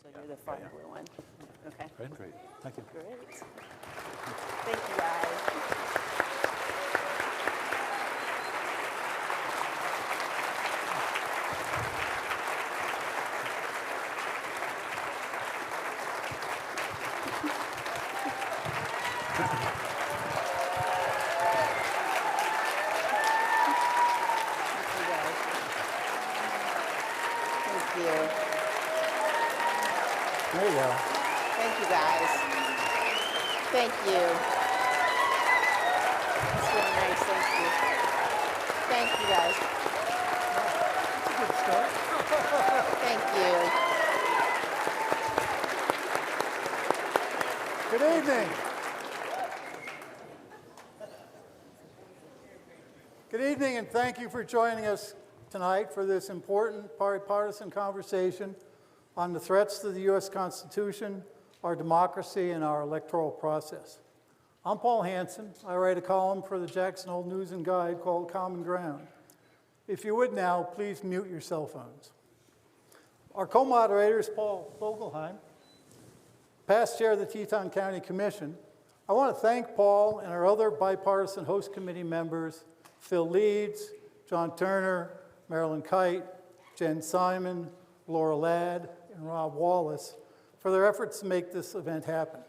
So you're the far blue one. Okay. Great. Thank you. Great. Thank you, guys. Thank you. There you go. Thank you, guys. Thank you. That's really nice. Thank you. Thank you, guys. Good start. Thank you. Good evening. Good evening, and thank you for joining us tonight for this important bipartisan conversation on the threats to the U.S. Constitution, our democracy, and our electoral process. I'm Paul Hansen. I write a column for the Jackson Hole News and Guide called Common Ground. If you would now, please mute your cell phones. Our co-moderator is Paul Vogelheim, past chair of the Teton County Commission. I want to thank Paul and our other bipartisan host committee members, Phil Leeds, John Turner, Marilyn Kite, Jen Simon, Laura Ladd, and Rob Wallace for their efforts to make this event happen.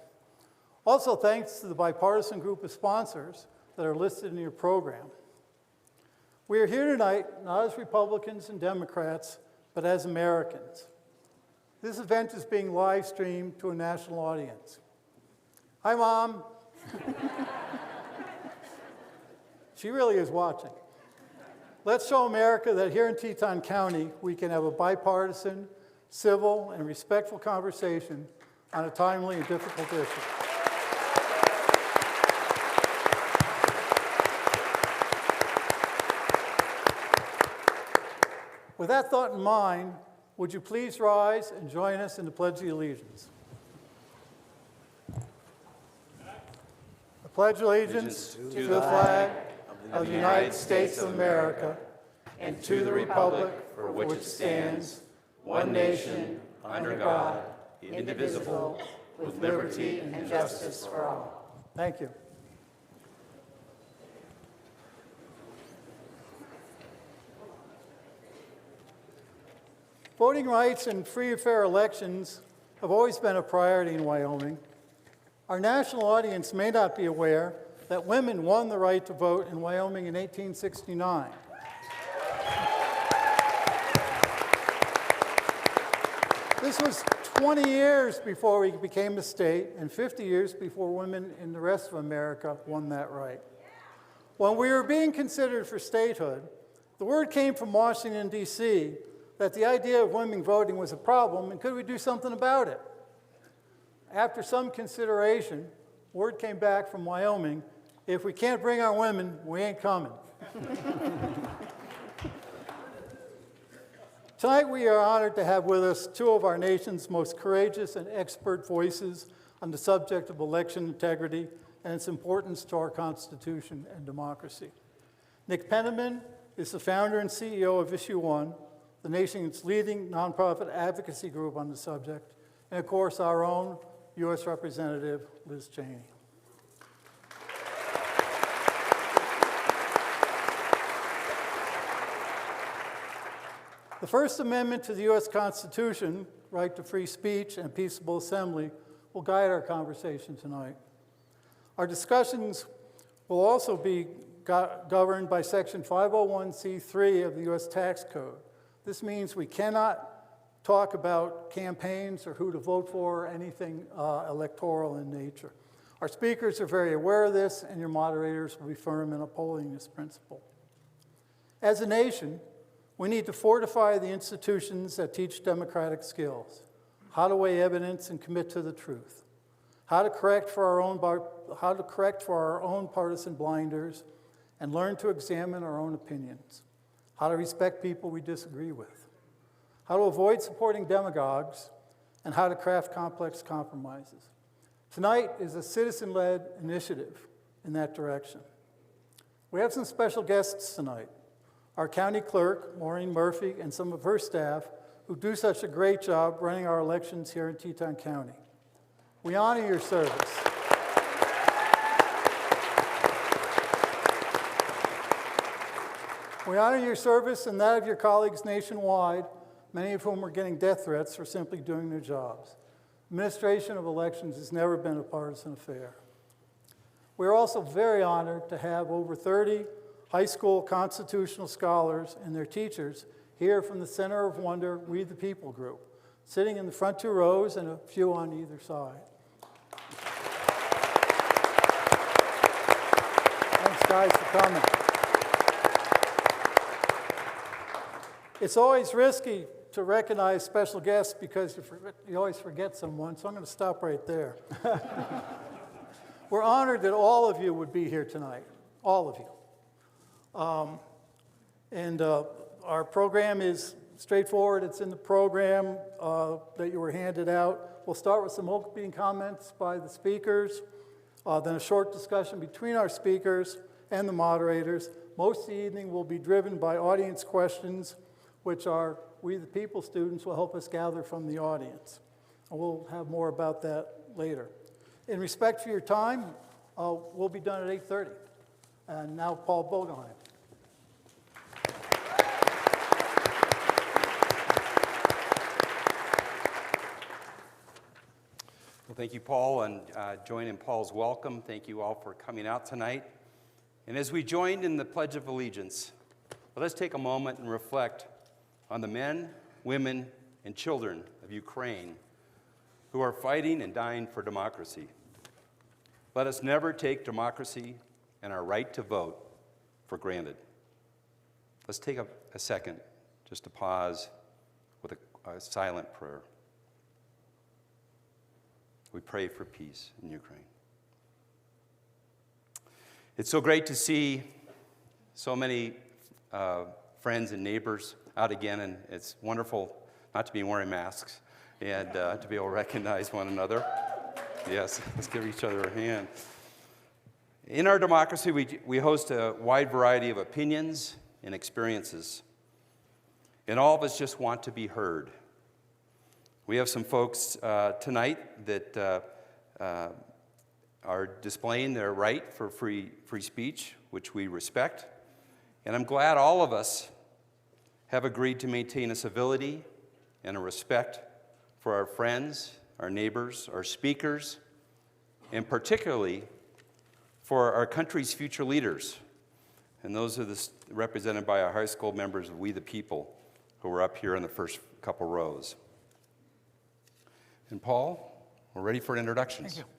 Also, thanks to the bipartisan group of sponsors that are listed in your program. We are here tonight not as Republicans and Democrats, but as Americans. This event is being live streamed to a national audience. Hi, Mom. She really is watching. Let's show America that here in Teton County, we can have a bipartisan, civil, and respectful conversation on a timely and difficult issue. With that thought in mind, would you please rise and join us in the Pledge of Allegiance? I pledge allegiance to the flag of the United States of America and to the republic for which it stands, one nation, under God, indivisible, with liberty and justice for all. Thank you. Voting rights and free and fair elections have always been a priority in Wyoming. Our national audience may not be aware that women won the right to vote in Wyoming in 1869. This was 20 years before we became a state and 50 years before women in the rest of America won that right. When we were being considered for statehood, the word came from Washington, D.C., that the idea of women voting was a problem, and could we do something about it? After some consideration, word came back from Wyoming, if we can't bring our women, we ain't coming. Tonight we are honored to have with us two of our nation's most courageous and expert voices on the subject of election integrity and its importance to our Constitution and democracy. Nick Penniman is the founder and CEO of Issue One, the nation's leading nonprofit advocacy group on the subject, and of course our own U.S. Representative Liz Cheney. The First Amendment to the U.S. Constitution, right to free speech and peaceable assembly, will guide our conversation tonight. Our discussions will also be governed by Section 501c3 of the U.S. Tax Code. This means we cannot talk about campaigns or who to vote for or anything electoral in nature. Our speakers are very aware of this, and your moderators will be firm in upholding this principle. As a nation, we need to fortify the institutions that teach democratic skills, how to weigh evidence and commit to the truth, how to correct for our own partisan blinders, and learn to examine our own opinions, how to respect people we disagree with, how to avoid supporting demagogues, and how to craft complex compromises. Tonight is a citizen-led initiative in that direction. We have some special guests tonight. Our county clerk, Maureen Murphy, and some of her staff, who do such a great job running our elections here in Teton County. We honor your service. We honor your service and that of your colleagues nationwide, many of whom are getting death threats for simply doing their jobs. Administration of elections has never been a partisan affair. We're also very honored to have over 30 high school constitutional scholars and their teachers here from the Center of Wonder We the People group, sitting in the front 2 rows and a few on either side. Thanks, guys, for coming. It's always risky to recognize special guests because you always forget someone, so I'm going to stop right there. We're honored that all of you would be here tonight, all of you. Our program is straightforward. It's in the program that you were handed out. We'll start with some opening comments by the speakers, then a short discussion between our speakers and the moderators. Most of the evening will be driven by audience questions, which our We the People students will help us gather from the audience. And we'll have more about that later. In respect for your time, we'll be done at 8:30. And now Paul Bogenheim. Well, thank you, Paul, and join in Paul's welcome. Thank you all for coming out tonight. And as we joined in the Pledge of Allegiance, let us take a moment and reflect on the men, women, and children of Ukraine who are fighting and dying for democracy. Let us never take democracy and our right to vote for granted. Let's take a second just to pause with a silent prayer. We pray for peace in Ukraine. It's so great to see so many friends and neighbors out again, and it's wonderful not to be wearing masks and to be able to recognize one another. Yes, let's give each other a hand. In our democracy, we host a wide variety of opinions and experiences, and all of us just want to be heard. We have some folks tonight that are displaying their right for free speech, which we respect, and I'm glad all of us have agreed to maintain a civility and a respect for our friends, our neighbors, our speakers, and particularly for our country's future leaders. And those are represented by our high school members of We the People, who are up here in the first couple rows. And Paul, we're ready for introductions. Thank you.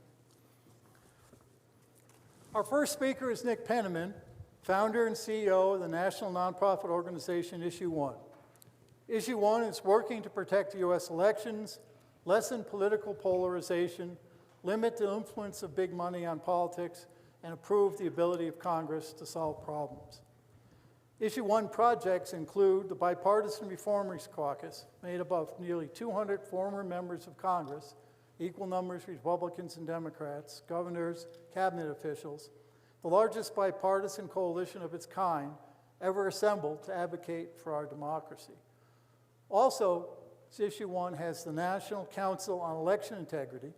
Our first speaker is Nick Penniman, founder and CEO of the national nonprofit organization Issue One. Issue One is working to protect the U.S. elections, lessen political polarization, limit the influence of big money on politics, and improve the ability of Congress to solve problems. Issue One projects include the Bipartisan Reformers Caucus, made up of nearly 200 former members of Congress, equal numbers Republicans and Democrats, governors, cabinet officials, the largest bipartisan coalition of its kind ever assembled to advocate for our democracy. Also, Issue One has the National Council on Election Integrity,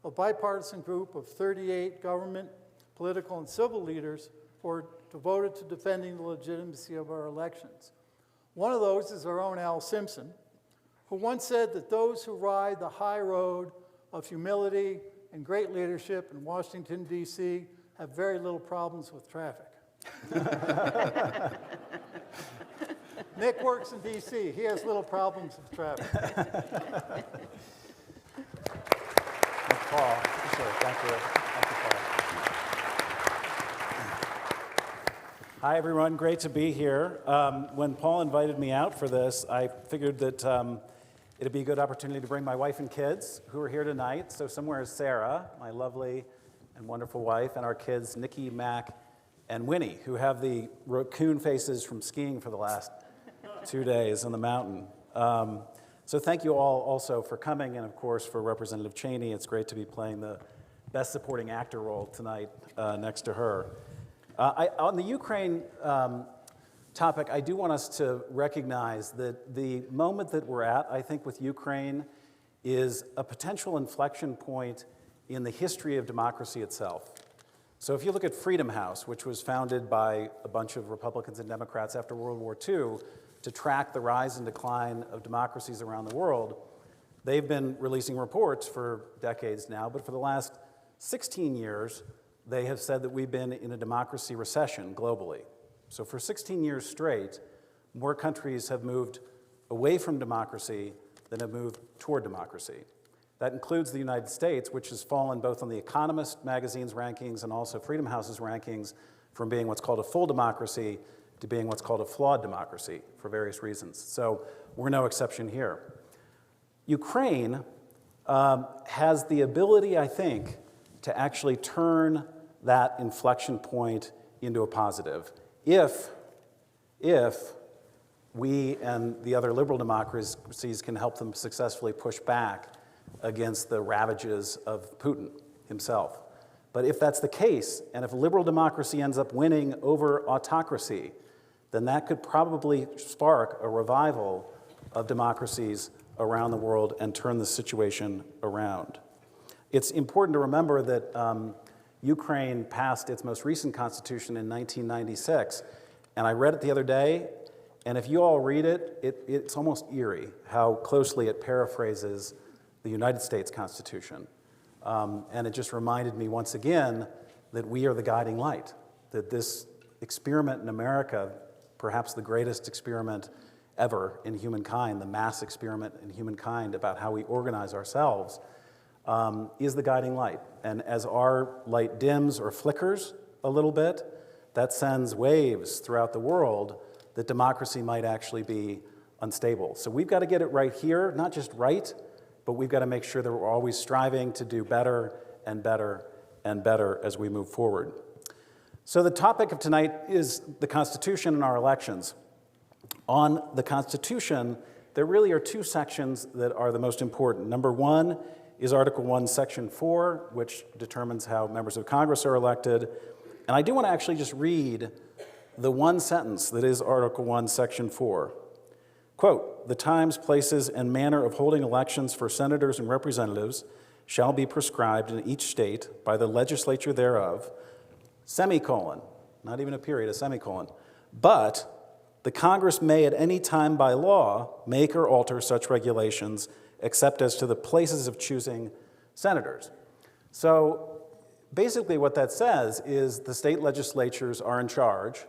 a bipartisan group of 38 government, political, and civil leaders who are devoted to defending the legitimacy of our elections. One of those is our own Al Simpson, who once said that those who ride the high road of humility and great leadership in Washington, D.C., have very little problems with traffic. Nick works in D.C. He has little problems with traffic. Thanks, Paul. Appreciate it. Thank you, Paul. Hi, everyone. Great to be here. When Paul invited me out for this, I figured that it'd be a good opportunity to bring my wife and kids, who are here tonight. So somewhere is Sarah, my lovely and wonderful wife, and our kids, Nikki, Mac, and Winnie, who have the raccoon faces from skiing for the last 2 days on the mountain. So thank you all also for coming, and of course for Representative Cheney. It's great to be playing the Best Supporting Actor role tonight next to her. On the Ukraine topic, I do want us to recognize that the moment that we're at, I think, with Ukraine is a potential inflection point in the history of democracy itself. So if you look at Freedom House, which was founded by a bunch of Republicans and Democrats after World War II to track the rise and decline of democracies around the world, they've been releasing reports for decades now, but for the last 16 years, they have said that we've been in a democracy recession globally. So for 16 years straight, more countries have moved away from democracy than have moved toward democracy. That includes the United States, which has fallen both on the Economist magazine's rankings and also Freedom House's rankings from being what's called a full democracy to being what's called a flawed democracy for various reasons. So we're no exception here. Ukraine has the ability, I think, to actually turn that inflection point into a positive if we and the other liberal democracies can help them successfully push back against the ravages of Putin himself. But if that's the case, and if liberal democracy ends up winning over autocracy, then that could probably spark a revival of democracies around the world and turn the situation around. It's important to remember that Ukraine passed its most recent constitution in 1996, and I read it the other day, and if you all read it, it's almost eerie how closely it paraphrases the United States Constitution. And it just reminded me once again that we are the guiding light, that this experiment in America, perhaps the greatest experiment ever in humankind, the mass experiment in humankind about how we organize ourselves, is the guiding light. And as our light dims or flickers a little bit, that sends waves throughout the world that democracy might actually be unstable. So we've got to get it right here, not just right, but we've got to make sure that we're always striving to do better and better and better as we move forward. So the topic of tonight is the Constitution and our elections. On the Constitution, there really are two sections that are the most important. Number one is Article 1, Section 4, which determines how members of Congress are elected. And I do want to actually just read the one sentence that is Article 1, Section 4. Quote, "The times, places, and manner of holding elections for senators and representatives shall be prescribed in each state by the legislature thereof, semicolon, not even a period, a semicolon, but the Congress may at any time by law make or alter such regulations except as to the places of choosing senators." So basically what that says is the state legislatures are in charge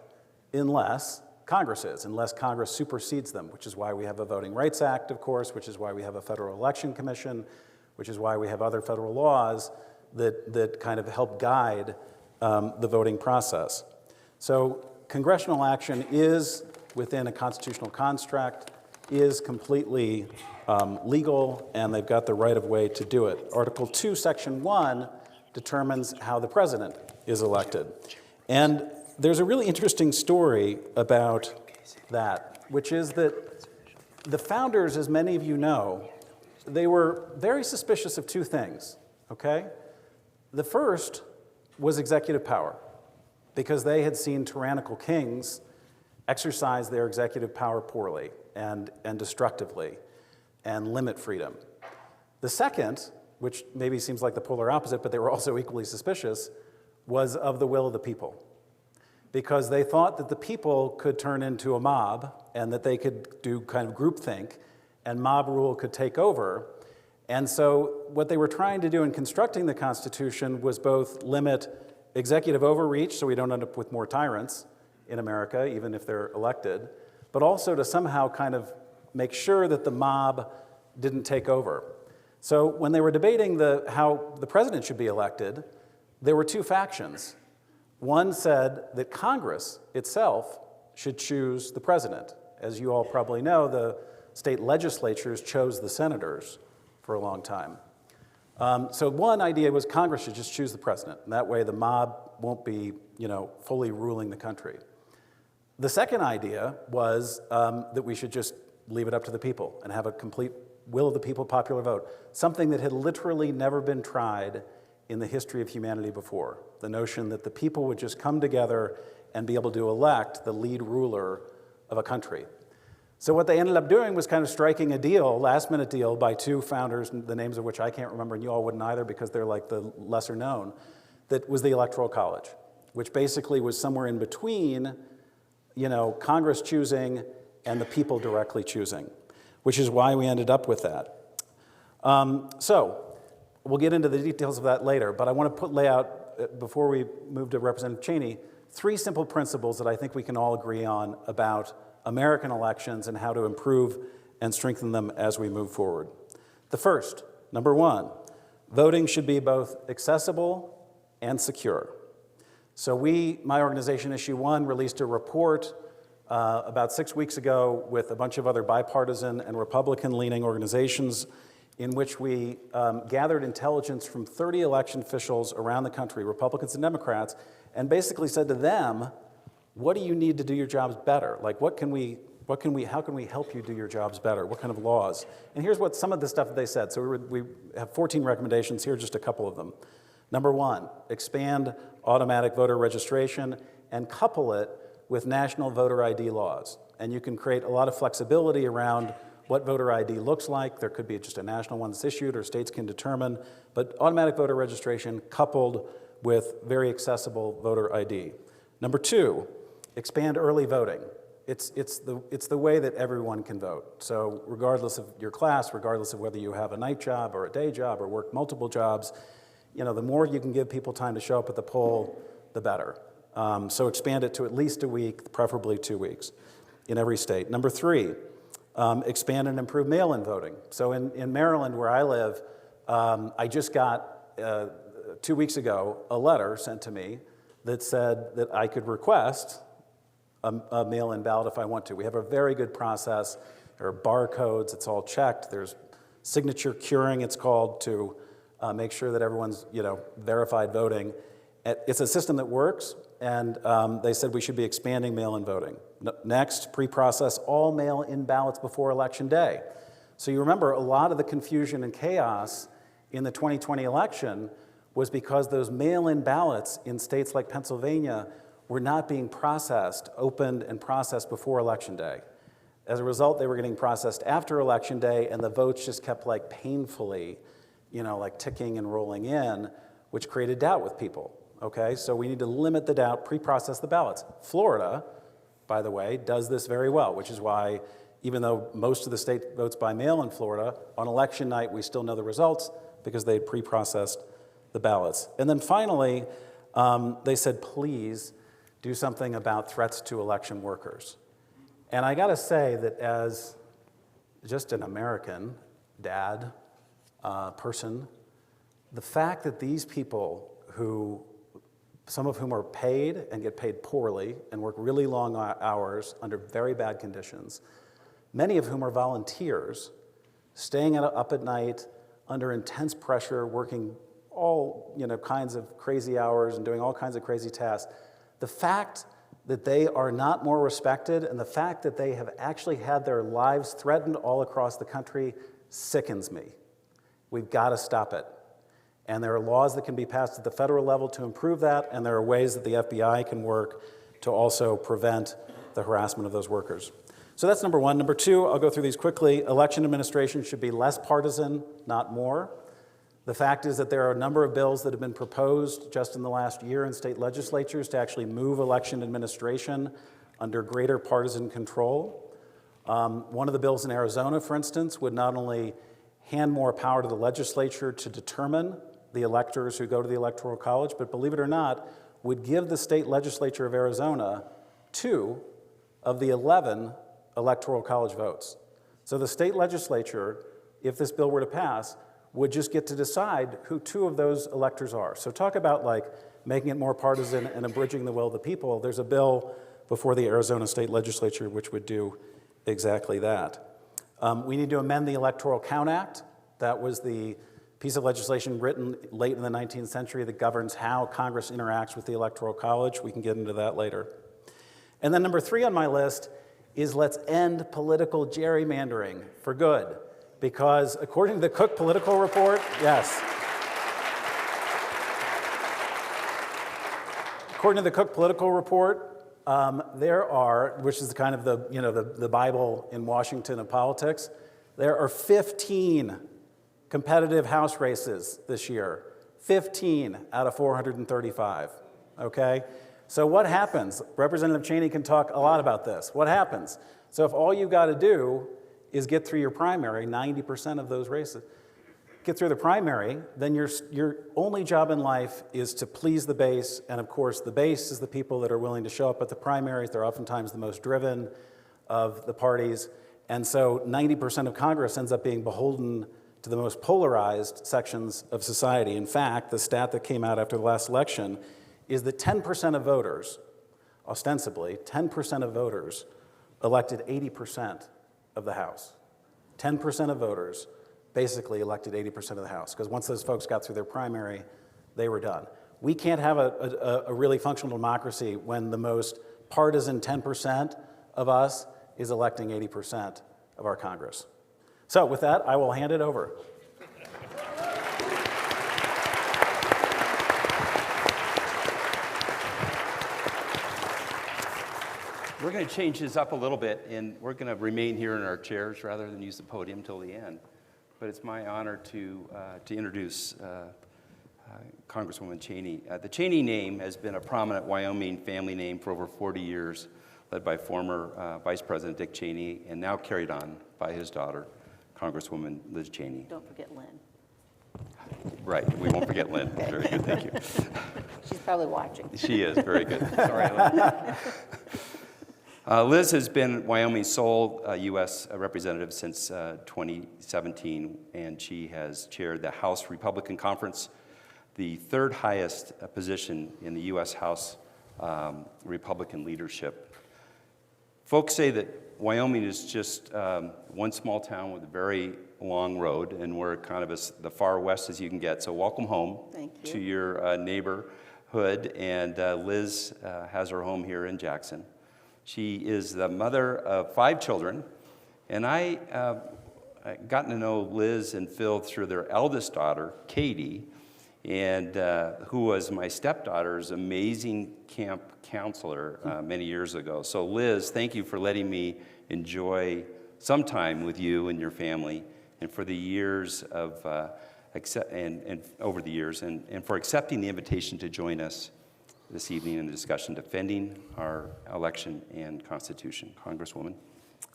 unless Congress is, unless Congress supersedes them, which is why we have a Voting Rights Act, of course, which is why we have a Federal Election Commission, which is why we have other federal laws that kind of help guide the voting process. So congressional action is within a constitutional construct, is completely legal, and they've got the right of way to do it. Article 2, Section 1 determines how the president is elected. And there's a really interesting story about that, which is that the founders, as many of you know, they were very suspicious of two things, okay? The first was executive power, because they had seen tyrannical kings exercise their executive power poorly and destructively and limit freedom. The second, which maybe seems like the polar opposite, but they were also equally suspicious, was of the will of the people, because they thought that the people could turn into a mob and that they could do kind of groupthink and mob rule could take over. And so what they were trying to do in constructing the Constitution was both limit executive overreach so we don't end up with more tyrants in America, even if they're elected, but also to somehow kind of make sure that the mob didn't take over. So when they were debating how the president should be elected, there were two factions. One said that Congress itself should choose the president. As you all probably know, the state legislatures chose the senators for a long time. So one idea was Congress should just choose the president, and that way the mob won't be, fully ruling the country. The second idea was that we should just leave it up to the people and have a complete will of the people popular vote, something that had literally never been tried in the history of humanity before. The notion that the people would just come together and be able to elect the lead ruler of a country. So what they ended up doing was kind of striking a deal, last-minute deal, by two founders, the names of which I can't remember, and you all wouldn't either because they're like the lesser known, that was the Electoral College, which basically was somewhere in between, Congress choosing and the people directly choosing, which is why we ended up with that. So we'll get into the details of that later, but I want to lay out, before we move to Representative Cheney, 3 simple principles that I think we can all agree on about American elections and how to improve and strengthen them as we move forward. The first, number 1, voting should be both accessible and secure. So my organization, Issue 1, released a report about 6 weeks ago with a bunch of other bipartisan and Republican-leaning organizations in which we gathered intelligence from 30 election officials around the country, Republicans and Democrats, and basically said to them, what do you need to do your jobs better? Like, how can we help you do your jobs better? What kind of laws? And here's what some of the stuff that they said. So we have 14 recommendations. Here are just a couple of them. Number 1, expand automatic voter registration and couple it with national voter ID laws. And you can create a lot of flexibility around what voter ID looks like. There could be just a national one that's issued, or states can determine, but automatic voter registration coupled with very accessible voter ID. Number 2, expand early voting. It's the way that everyone can vote. So regardless of your class, regardless of whether you have a night job or a day job or work multiple jobs, the more you can give people time to show up at the poll, the better. So expand it to at least a week, preferably 2 weeks in every state. Number 3, expand and improve mail-in voting. So in Maryland, where I live, I just got, 2 weeks ago, a letter sent to me that said that I could request a mail-in ballot if I want to. We have a very good process. There are barcodes. It's all checked. There's signature curing, it's called, to make sure that everyone's verified voting. It's a system that works, and they said we should be expanding mail-in voting. Next, pre-process all mail-in ballots before Election Day. So you remember a lot of the confusion and chaos in the 2020 election was because those mail-in ballots in states like Pennsylvania were not being processed, opened and processed before Election Day. As a result, they were getting processed after Election Day, and the votes just kept painfully, ticking and rolling in, which created doubt with people, okay? So we need to limit the doubt, pre-process the ballots. Florida, by the way, does this very well, which is why even though most of the state votes by mail in Florida, on election night we still know the results because they had pre-processed the ballots. And then finally, they said, please do something about threats to election workers. And I gotta say that as just an American dad, person, the fact that these people some of whom are paid and get paid poorly and work really long hours under very bad conditions, many of whom are volunteers, staying up at night under intense pressure, working all kinds of crazy hours and doing all kinds of crazy tasks, the fact that they are not more respected and the fact that they have actually had their lives threatened all across the country sickens me. We've got to stop it. And there are laws that can be passed at the federal level to improve that, and there are ways that the FBI can work to also prevent the harassment of those workers. So that's number 1. Number 2, I'll go through these quickly. Election administration should be less partisan, not more. The fact is that there are a number of bills that have been proposed just in the last year in state legislatures to actually move election administration under greater partisan control. One of the bills in Arizona, for instance, would not only hand more power to the legislature to determine the electors who go to the Electoral College, but believe it or not, would give the state legislature of Arizona 2 of the 11 Electoral College votes. So the state legislature, if this bill were to pass, would just get to decide who 2 of those electors are. So talk about making it more partisan and abridging the will of the people. There's a bill before the Arizona State Legislature which would do exactly that. We need to amend the Electoral Count Act. That was the piece of legislation written late in the 19th century that governs how Congress interacts with the Electoral College. We can get into that later. And then number 3 on my list is let's end political gerrymandering for good. Because according to the Cook Political Report, yes. According to the Cook Political Report, There are, which is kind of the Bible in Washington of politics, there are 15 competitive House races this year. 15 out of 435, okay? So what happens? Representative Cheney can talk a lot about this. What happens? So if all you've got to do is get through your primary, 90% of those races, get through the primary, then your only job in life is to please the base, and of course the base is the people that are willing to show up at the primaries. They're oftentimes the most driven of the parties, and so 90% of Congress ends up being beholden to the most polarized sections of society. In fact, the stat that came out after the last election is that 10% of voters, ostensibly, 10% of voters elected 80% of the House. 10% of voters basically elected 80% of the House, because once those folks got through their primary, they were done. We can't have a really functional democracy when the most partisan 10% of us is electing 80% of our Congress. So with that, I will hand it over. We're going to change this up a little bit, and we're going to remain here in our chairs rather than use the podium till the end. But it's my honor to introduce Congresswoman Cheney. The Cheney name has been a prominent Wyoming family name for over 40 years, led by former Vice President Dick Cheney, and now carried on by his daughter, Congresswoman Liz Cheney. Don't forget Lynn. Right, we won't forget Lynn. Very good, thank you. She's probably watching. She is, very good. Sorry, Lynn. Liz has been Wyoming's sole U.S. representative since 2017, and she has chaired the House Republican Conference, the third highest position in the U.S. House Republican leadership. Folks say that Wyoming is just one small town with a very long road, and we're kind of as the far west as you can get. So welcome home to your neighborhood, and Liz has her home here in Jackson. She is the mother of 5 children, and I gotten to know Liz and Phil through their eldest daughter, Katie, and who was my stepdaughter's amazing camp counselor many years ago. So Liz, thank you for letting me enjoy some time with you and your family, and for the years of over the years, and for accepting the invitation to join us this evening in the discussion defending our election and Constitution. Congresswoman.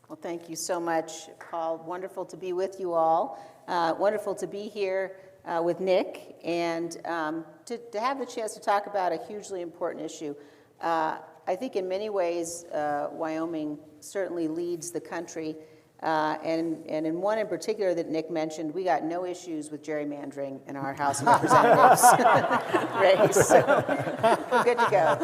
Well, thank you so much, Paul. Wonderful to be with you all. Wonderful to be here with Nick, and to have the chance to talk about a hugely important issue. I think in many ways, Wyoming certainly leads the country, and in one in particular that Nick mentioned, we got no issues with gerrymandering in our House of Representatives race, so we're good to go.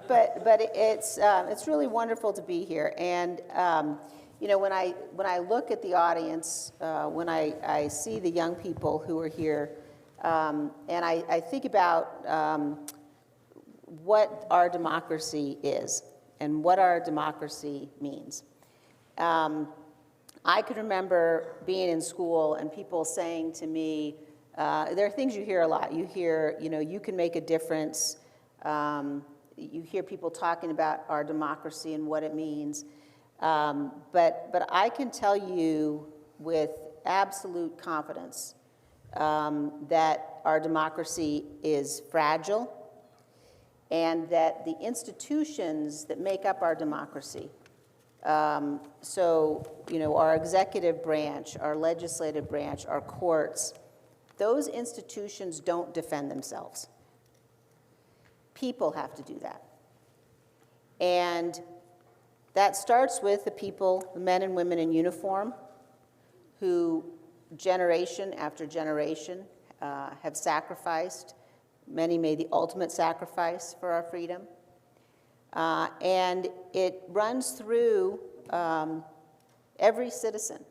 But it's really wonderful to be here, and you know, when I look at the audience, when I see the young people who are here, and I think about what our democracy is and what our democracy means. I could remember being in school and people saying to me, there are things you hear a lot. You hear, you know, you can make a difference. You hear people talking about our democracy and what it means. But I can tell you with absolute confidence that our democracy is fragile, and that the institutions that make up our democracy, so, you know, our executive branch, our legislative branch, our courts, those institutions don't defend themselves. People have to do that. And that starts with the people, the men and women in uniform, who generation after generation have sacrificed. Many made the ultimate sacrifice for our freedom. And it runs through every citizen.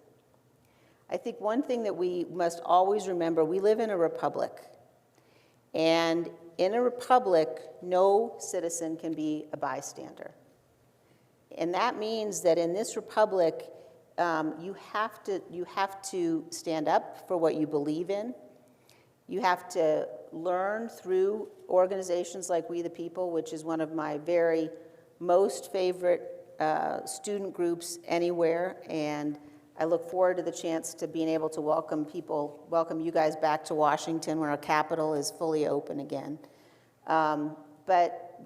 I think one thing that we must always remember, we live in a republic. And in a republic, no citizen can be a bystander. And that means that in this republic, you have to stand up for what you believe in. You have to learn through organizations like We the People, which is one of my very most favorite student groups anywhere, and I look forward to the chance to being able to welcome you guys back to Washington when our Capitol is fully open again. But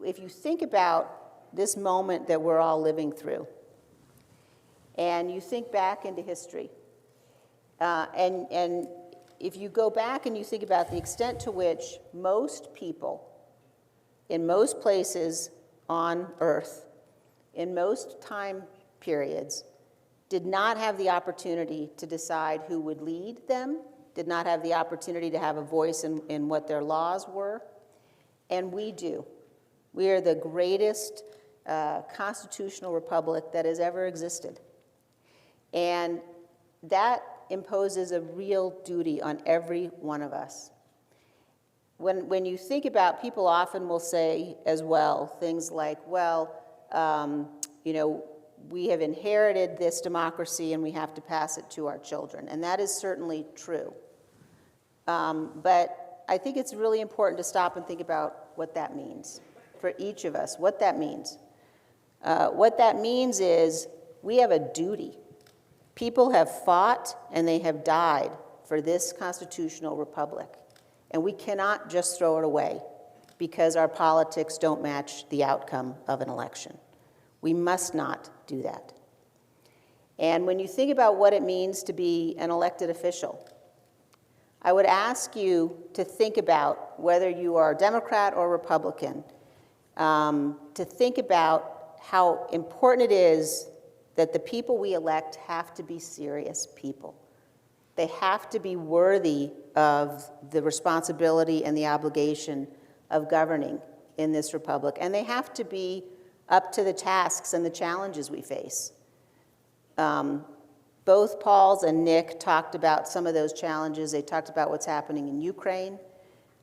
if you think about this moment that we're all living through, and you think back into history, and if you go back and you think about the extent to which most people in most places on Earth, in most time periods, did not have the opportunity to decide who would lead them, did not have the opportunity to have a voice in what their laws were, and we do. We are the greatest constitutional republic that has ever existed. And that imposes a real duty on every one of us. When you think about, people often will say as well, things like, well, we have inherited this democracy and we have to pass it to our children. And that is certainly true. But I think it's really important to stop and think about what that means for each of us, what that means. What that means is we have a duty. People have fought and they have died for this constitutional republic. And we cannot just throw it away because our politics don't match the outcome of an election. We must not do that. And when you think about what it means to be an elected official, I would ask you to think about whether you are Democrat or Republican, to think about how important it is that the people we elect have to be serious people. They have to be worthy of the responsibility and the obligation of governing in this republic. And they have to be up to the tasks and the challenges we face. Both Pauls and Nick talked about some of those challenges. They talked about what's happening in Ukraine.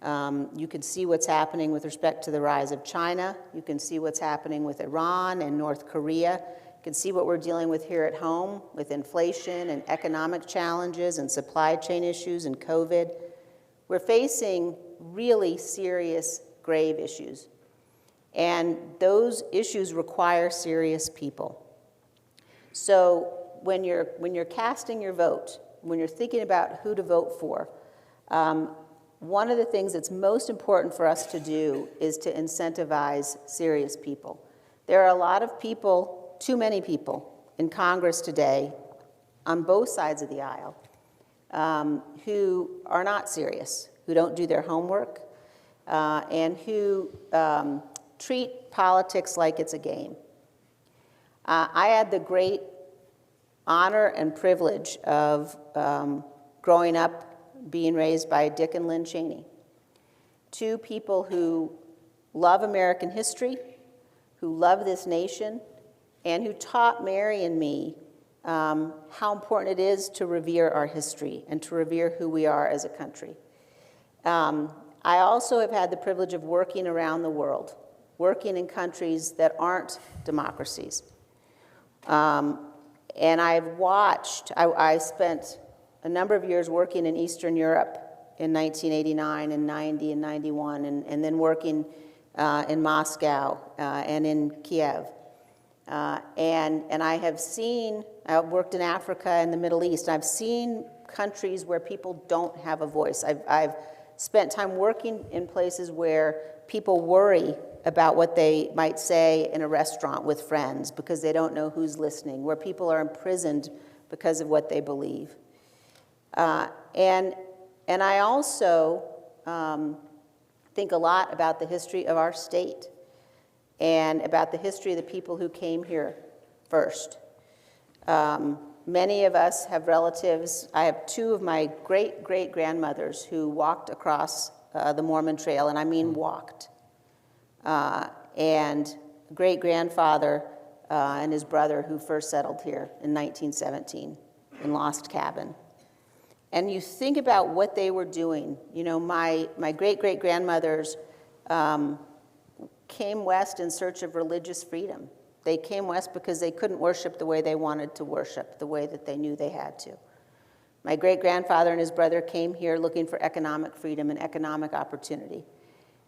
You can see what's happening with respect to the rise of China. You can see what's happening with Iran and North Korea. You can see what we're dealing with here at home with inflation and economic challenges and supply chain issues and COVID. We're facing really serious, grave issues. And those issues require serious people. So when you're casting your vote, when you're thinking about who to vote for, one of the things that's most important for us to do is to incentivize serious people. There are a lot of people, too many people, in Congress today, on both sides of the aisle, who are not serious, who don't do their homework, and who treat politics like it's a game. I had the great honor and privilege of growing up being raised by Dick and Lynn Cheney, two people who love American history, who love this nation, and who taught Mary and me how important it is to revere our history and to revere who we are as a country. I also have had the privilege of working around the world, working in countries that aren't democracies. And I've watched, I spent a number of years working in Eastern Europe in 1989 and 90 and 91, and then working in Moscow and in Kiev. And I have seen, I've worked in Africa and the Middle East, I've seen countries where people don't have a voice. I've spent time working in places where people worry about what they might say in a restaurant with friends because they don't know who's listening, where people are imprisoned because of what they believe. And I also think a lot about the history of our state and about the history of the people who came here first. Many of us have relatives. I have two of my great-great-grandmothers who walked across the Mormon Trail, and I mean walked. And great-grandfather and his brother who first settled here in 1917 in Lost Cabin. And you think about what they were doing. You know, my great-great-grandmothers came west in search of religious freedom. They came west because they couldn't worship the way they wanted to worship, the way that they knew they had to. My great-grandfather and his brother came here looking for economic freedom and economic opportunity.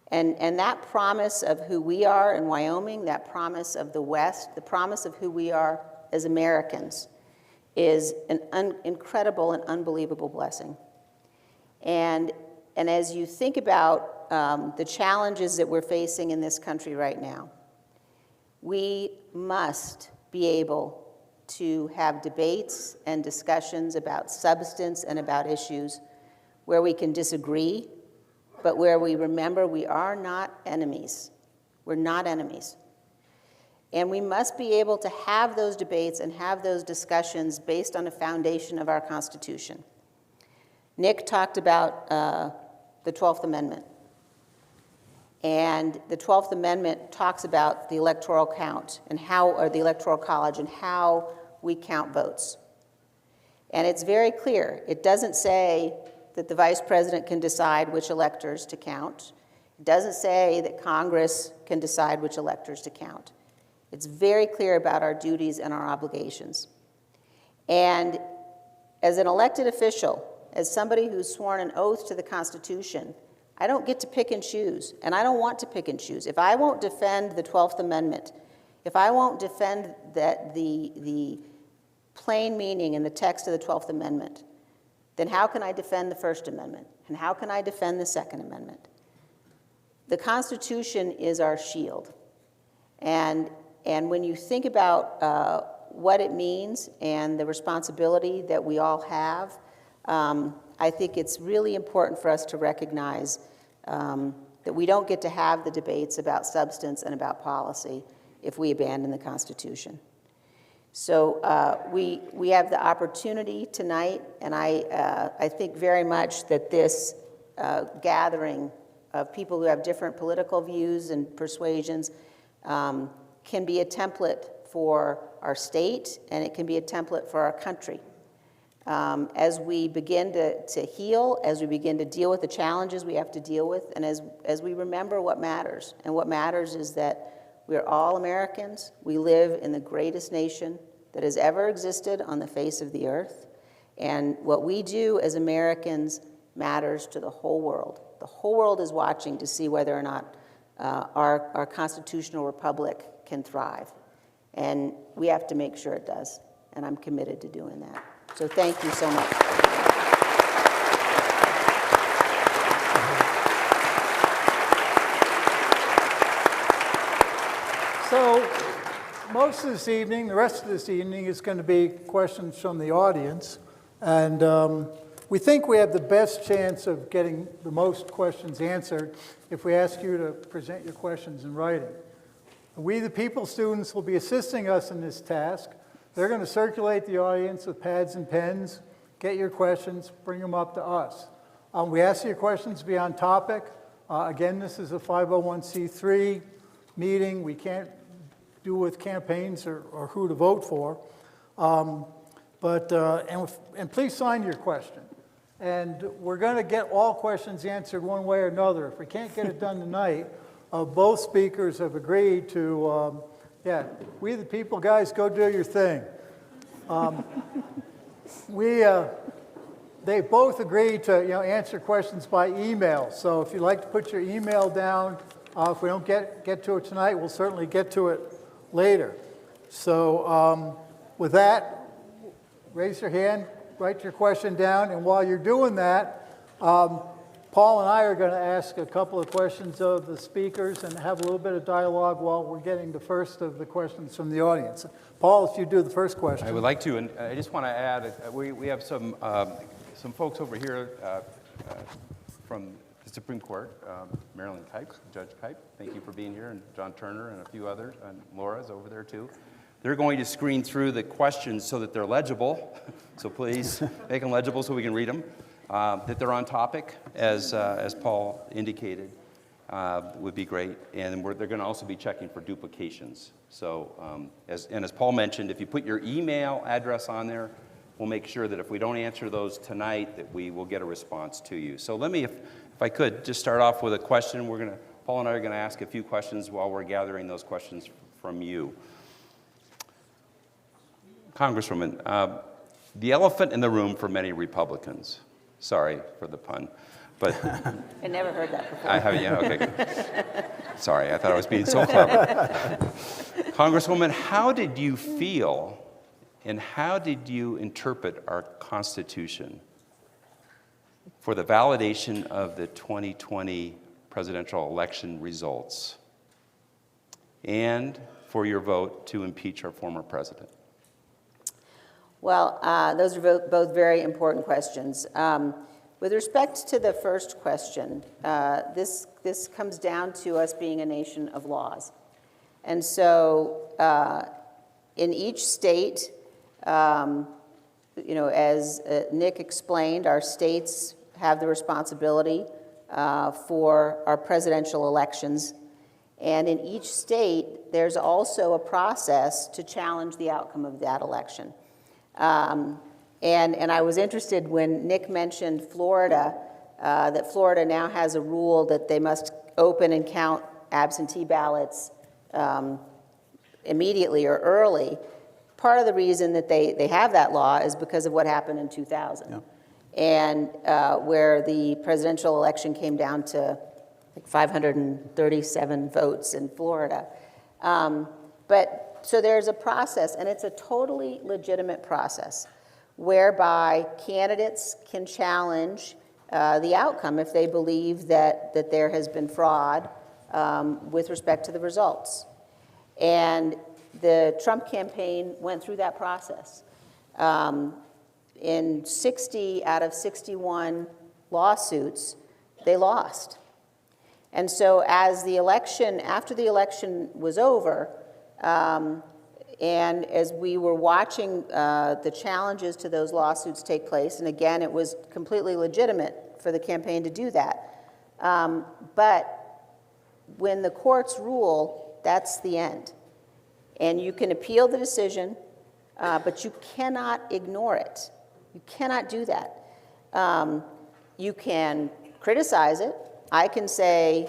And that promise of who we are in Wyoming, that promise of the West, the promise of who we are as Americans is an incredible and unbelievable blessing. And as you think about the challenges that we're facing in this country right now, we must be able to have debates and discussions about substance and about issues where we can disagree, but where we remember we are not enemies. We're not enemies. And we must be able to have those debates and have those discussions based on a foundation of our Constitution. Nick talked about the 12th Amendment. And the 12th Amendment talks about the electoral count and how, or the electoral college, and how we count votes. And it's very clear. It doesn't say that the vice president can decide which electors to count. It doesn't say that Congress can decide which electors to count. It's very clear about our duties and our obligations. And as an elected official, as somebody who's sworn an oath to the Constitution, I don't get to pick and choose, and I don't want to pick and choose. If I won't defend the 12th Amendment, if I won't defend that the plain meaning in the text of the 12th Amendment, then how can I defend the First Amendment? And how can I defend the Second Amendment? The Constitution is our shield. And when you think about what it means and the responsibility that we all have, I think it's really important for us to recognize that we don't get to have the debates about substance and about policy if we abandon the Constitution. So we have the opportunity tonight, and I think very much that this gathering of people who have different political views and persuasions can be a template for our state, and it can be a template for our country. As we begin to heal, as we begin to deal with the challenges we have to deal with, and as we remember what matters. And what matters is that we're all Americans. We live in the greatest nation that has ever existed on the face of the earth. And what we do as Americans matters to the whole world. The whole world is watching to see whether or not our constitutional republic can thrive. And we have to make sure it does. And I'm committed to doing that. So thank you so much. So most of this evening, the rest of this evening, is going to be questions from the audience. And we think we have the best chance of getting the most questions answered if we ask you to present your questions in writing. We, the People students, will be assisting us in this task. They're going to circulate the audience with pads and pens, get your questions, bring them up to us. We ask your questions to be on topic. Again, this is a 501c3 meeting. We can't do with campaigns or who to vote for. And please sign your question. And we're going to get all questions answered one way or another. If we can't get it done tonight, both speakers have agreed to, we the people guys, go do your thing. They both agreed to answer questions by email. So if you'd like to put your email down, if we don't get to it tonight, we'll certainly get to it later. So with that, raise your hand, write your question down, and while you're doing that, Paul and I are going to ask a couple of questions of the speakers and have a little bit of dialogue while we're getting the first of the questions from the audience. Paul, if you do the first question. I would like to, and I just want to add, we have some folks over here from the Supreme Court, Marilyn Kipe, Judge Kipe, thank you for being here, and John Turner and a few others, and Laura's over there too. They're going to screen through the questions so that they're legible, so please make them legible so we can read them. That they're on topic, as Paul indicated, would be great. And they're going to also be checking for duplications. So, as Paul mentioned, if you put your email address on there, we'll make sure that if we don't answer those tonight, that we will get a response to you. So let me, if I could, just start off with a question. Paul and I are going to ask a few questions while we're gathering those questions from you. Congresswoman, the elephant in the room for many Republicans. Sorry for the pun, but I never heard that before. I have, yeah, okay. Sorry, I thought I was being so clever. Congresswoman, how did you feel and how did you interpret our Constitution for the validation of the 2020 presidential election results and for your vote to impeach our former president? Well, those are both very important questions. With respect to the first question, this comes down to us being a nation of laws. And so in each state, as Nick explained, our states have the responsibility for our presidential elections. And in each state, there's also a process to challenge the outcome of that election. And I was interested when Nick mentioned Florida, that Florida now has a rule that they must open and count absentee ballots immediately or early. Part of the reason that they have that law is because of what happened in 2000. Yeah. And where the presidential election came down to like 537 votes in Florida. So there's a process, and it's a totally legitimate process, whereby candidates can challenge the outcome if they believe that there has been fraud with respect to the results. And the Trump campaign went through that process. In 60 out of 61 lawsuits, they lost. And so after the election was over, and as we were watching the challenges to those lawsuits take place, and again, it was completely legitimate for the campaign to do that. But when the courts rule, that's the end. And you can appeal the decision, but you cannot ignore it. You cannot do that. You can criticize it. I can say,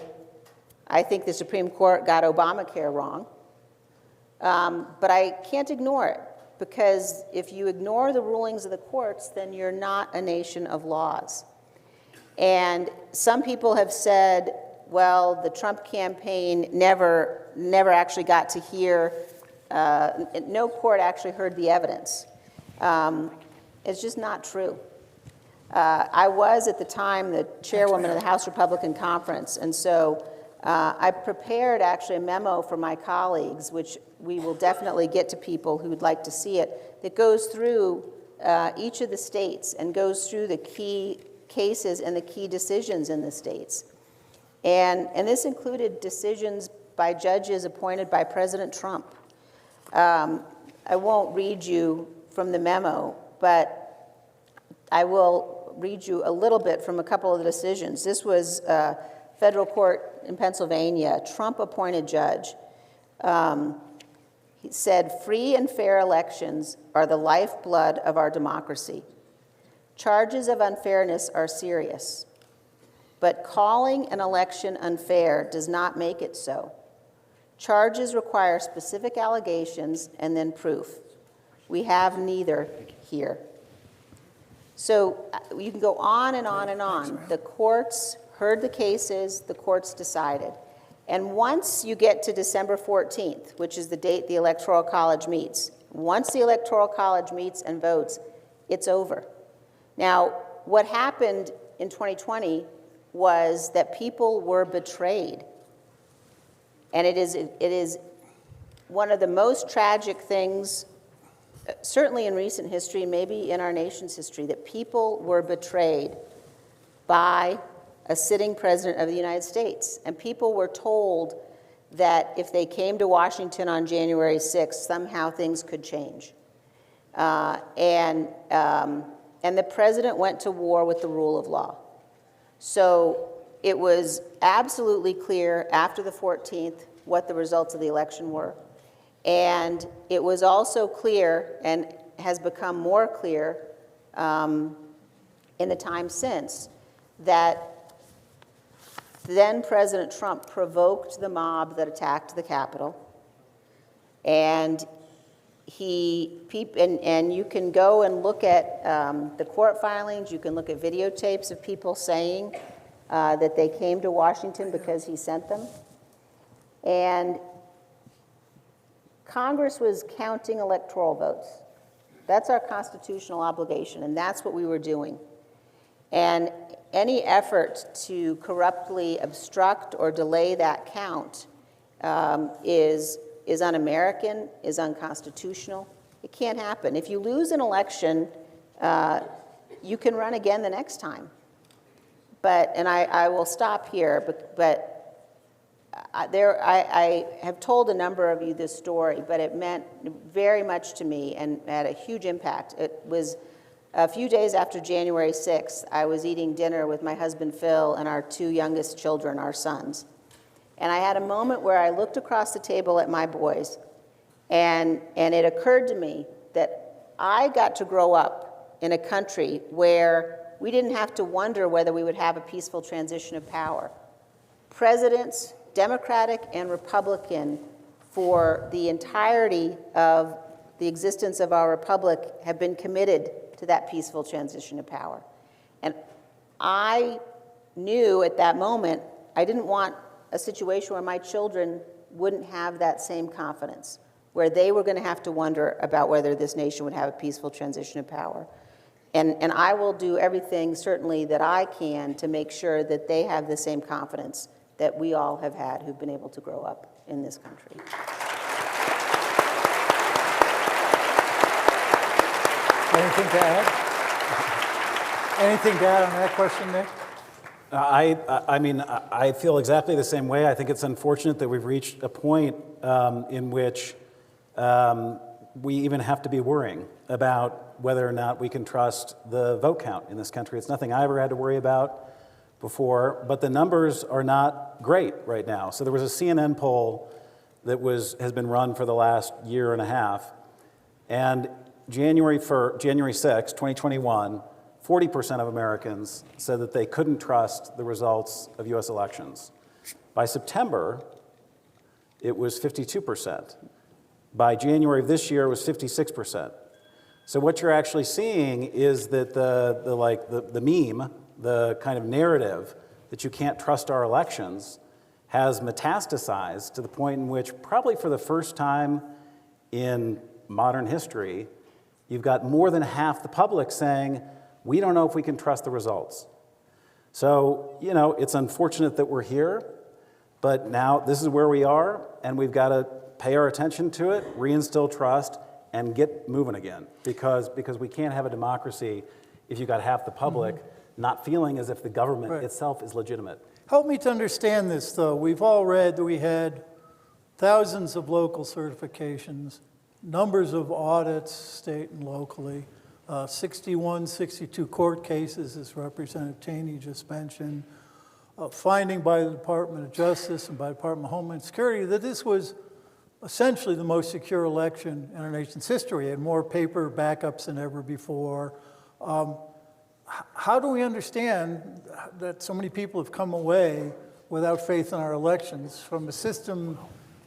I think the Supreme Court got Obamacare wrong. But I can't ignore it, because if you ignore the rulings of the courts, then you're not a nation of laws. And some people have said, well, the Trump campaign never actually got to hear, no court actually heard the evidence. It's just not true. I was, at the time, the chairwoman of the House Republican Conference, and so I prepared actually a memo for my colleagues, which we will definitely get to people who would like to see it, that goes through each of the states and goes through the key cases and the key decisions in the states. And this included decisions by judges appointed by President Trump. I won't read you from the memo, but I will read you a little bit from a couple of the decisions. This was a federal court in Pennsylvania, a Trump-appointed judge. He said, "Free and fair elections are the lifeblood of our democracy. Charges of unfairness are serious, but calling an election unfair does not make it so. Charges require specific allegations and then proof. We have neither here." So you can go on and on and on. The courts heard the cases, the courts decided. And once you get to December 14th, which is the date the Electoral College meets, once the Electoral College meets and votes, it's over. Now, what happened in 2020 was that people were betrayed. And it is one of the most tragic things, certainly in recent history, maybe in our nation's history, that people were betrayed by a sitting president of the United States. And people were told that if they came to Washington on January 6th, somehow things could change. And the president went to war with the rule of law. So it was absolutely clear after the 14th what the results of the election were. And it was also clear, and has become more clear in the time since, that then President Trump provoked the mob that attacked the Capitol, and and you can go and look at the court filings, you can look at videotapes of people saying that they came to Washington because he sent them. And Congress was counting electoral votes. That's our constitutional obligation, and that's what we were doing. And any effort to corruptly obstruct or delay that count is un-American, is unconstitutional. It can't happen. If you lose an election, you can run again the next time. And I will stop here, but I have told a number of you this story, but it meant very much to me and had a huge impact. It was a few days after January 6th, I was eating dinner with my husband Phil and our two youngest children, our sons. And I had a moment where I looked across the table at my boys, and it occurred to me that I got to grow up in a country where we didn't have to wonder whether we would have a peaceful transition of power. Presidents, Democratic and Republican, for the entirety of the existence of our republic, have been committed to that peaceful transition of power. And I knew at that moment I didn't want a situation where my children wouldn't have that same confidence, where they were going to have to wonder about whether this nation would have a peaceful transition of power. And I will do everything, certainly, that I can to make sure that they have the same confidence that we all have had who've been able to grow up in this country. Anything to add? Anything to add on that question, Nick? I mean, I feel exactly the same way. I think it's unfortunate that we've reached a point in which we even have to be worrying about whether or not we can trust the vote count in this country. It's nothing I ever had to worry about before, but the numbers are not great right now. So there was a CNN poll that has been run for the last year and a half, and January 6, 2021, 40% of Americans said that they couldn't trust the results of U.S. elections. By September, it was 52%. By January of this year, it was 56%. So what you're actually seeing is that the meme, the kind of narrative that you can't trust our elections, has metastasized to the point in which, probably for the first time in modern history, you've got more than half the public saying, we don't know if we can trust the results. So, it's unfortunate that we're here, but now this is where we are, and we've got to pay our attention to it, reinstill trust, and get moving again. Because we can't have a democracy if you've got half the public not feeling as if the government itself is legitimate. Help me to understand this, though. We've all read that we had thousands of local certifications, numbers of audits, state and locally, 61, 62 court cases, as Representative Cheney just mentioned, finding by the Department of Justice and by the Department of Homeland Security that this was essentially the most secure election in our nation's history. It had more paper backups than ever before. How do we understand that so many people have come away without faith in our elections from a system,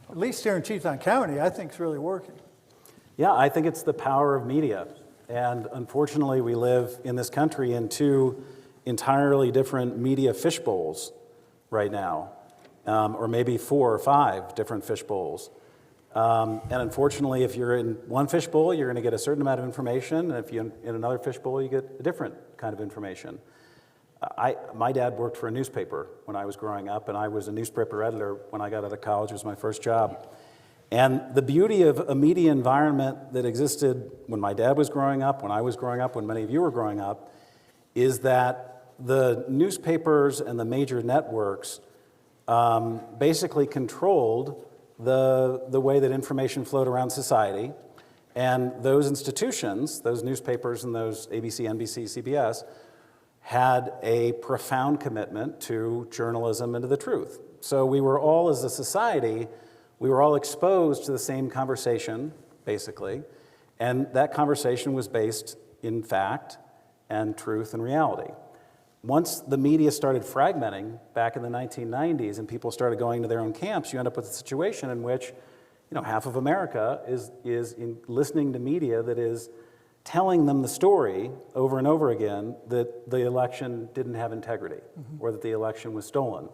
at least here in Teton County, I think is really working? Yeah, I think it's the power of media. And unfortunately, we live in this country in two entirely different media fishbowls right now, or maybe 4 or 5 different fishbowls. And unfortunately, if you're in one fishbowl, you're going to get a certain amount of information, and if you're in another fishbowl, you get a different kind of information. My dad worked for a newspaper when I was growing up, and I was a newspaper editor when I got out of college. It was my first job. And the beauty of a media environment that existed when my dad was growing up, when I was growing up, when many of you were growing up, is that the newspapers and the major networks basically controlled the way that information flowed around society. And those institutions, those newspapers and those ABC, NBC, CBS, had a profound commitment to journalism and to the truth. So we were all, as a society, we were all exposed to the same conversation, basically, and that conversation was based in fact and truth and reality. Once the media started fragmenting back in the 1990s and people started going to their own camps, you end up with a situation in which half of America is listening to media that is telling them the story over and over again that the election didn't have integrity or that the election was stolen.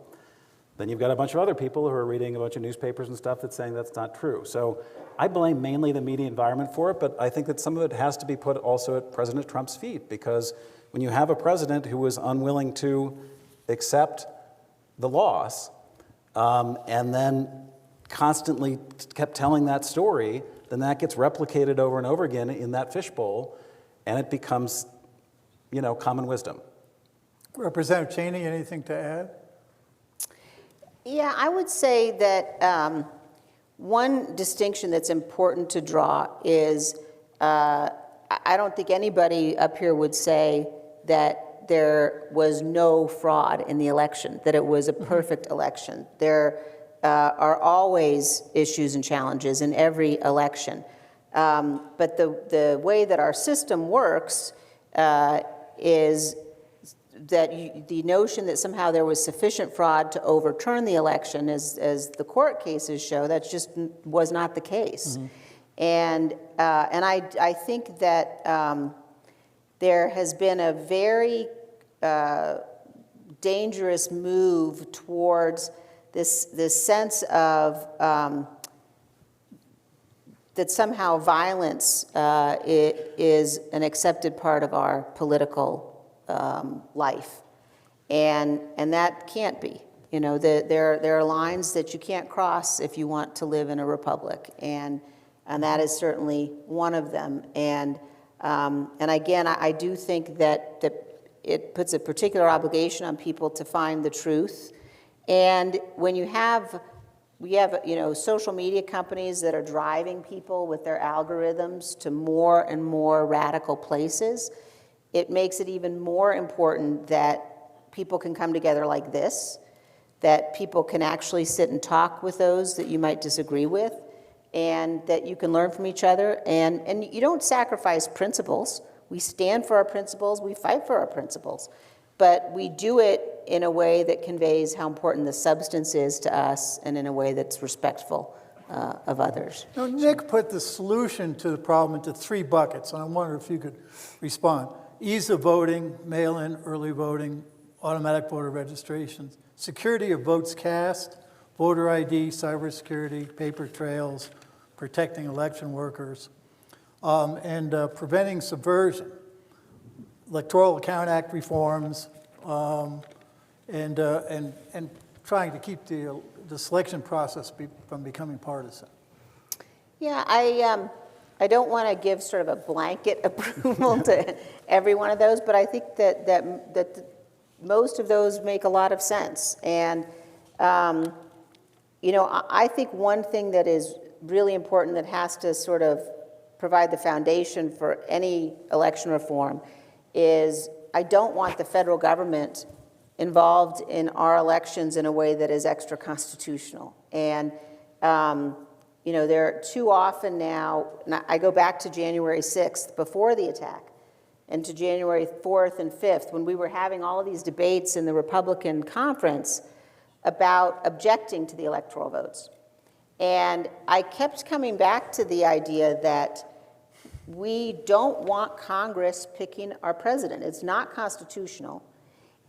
Then you've got a bunch of other people who are reading a bunch of newspapers and stuff that's saying that's not true. So I blame mainly the media environment for it, but I think that some of it has to be put also at President Trump's feet, because when you have a president who was unwilling to accept the loss and then constantly kept telling that story, then that gets replicated over and over again in that fishbowl, and it becomes, common wisdom. Representative Cheney, anything to add? Yeah, I would say that one distinction that's important to draw is I don't think anybody up here would say that there was no fraud in the election, that it was a perfect election. There are always issues and challenges in every election. But the way that our system works is that the notion that somehow there was sufficient fraud to overturn the election, as the court cases show, that just was not the case. And I think that there has been a very dangerous move towards this sense of that somehow violence is an accepted part of our political life, and that can't be. There are lines that you can't cross if you want to live in a republic, and that is certainly one of them. And again, I do think that it puts a particular obligation on people to find the truth. And when we have social media companies that are driving people with their algorithms to more and more radical places, it makes it even more important that people can come together like this, that people can actually sit and talk with those that you might disagree with, and that you can learn from each other. And you don't sacrifice principles. We stand for our principles, we fight for our principles, but we do it in a way that conveys how important the substance is to us and in a way that's respectful of others. Now, Nick put the solution to the problem into 3 buckets, and I wonder if you could respond. Ease of voting, mail-in, early voting, automatic voter registration, security of votes cast, voter ID, cybersecurity, paper trails, protecting election workers, and preventing subversion, Electoral Account Act reforms, and trying to keep the selection process from becoming partisan. Yeah, I don't want to give sort of a blanket approval to every one of those, but I think that most of those make a lot of sense. And I think one thing that is really important that has to sort of provide the foundation for any election reform is I don't want the federal government involved in our elections in a way that is extra constitutional. And there are too often now, I go back to January 6th before the attack, and to January 4th and 5th, when we were having all of these debates in the Republican conference about objecting to the electoral votes. And I kept coming back to the idea that we don't want Congress picking our president. It's not constitutional.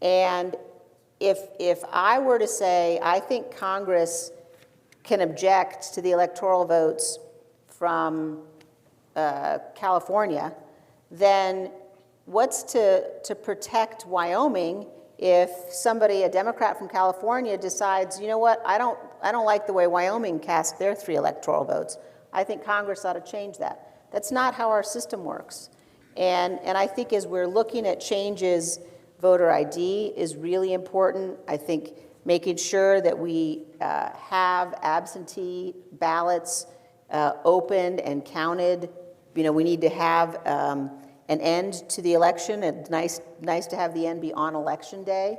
And if I were to say, I think Congress can object to the electoral votes from California, then what's to protect Wyoming if somebody, a Democrat from California, decides, you know what, I don't like the way Wyoming cast their 3 electoral votes. I think Congress ought to change that. That's not how our system works. And I think as we're looking at changes, voter ID is really important. I think making sure that we have absentee ballots opened and counted. We need to have an end to the election. It's nice to have the end be on election day.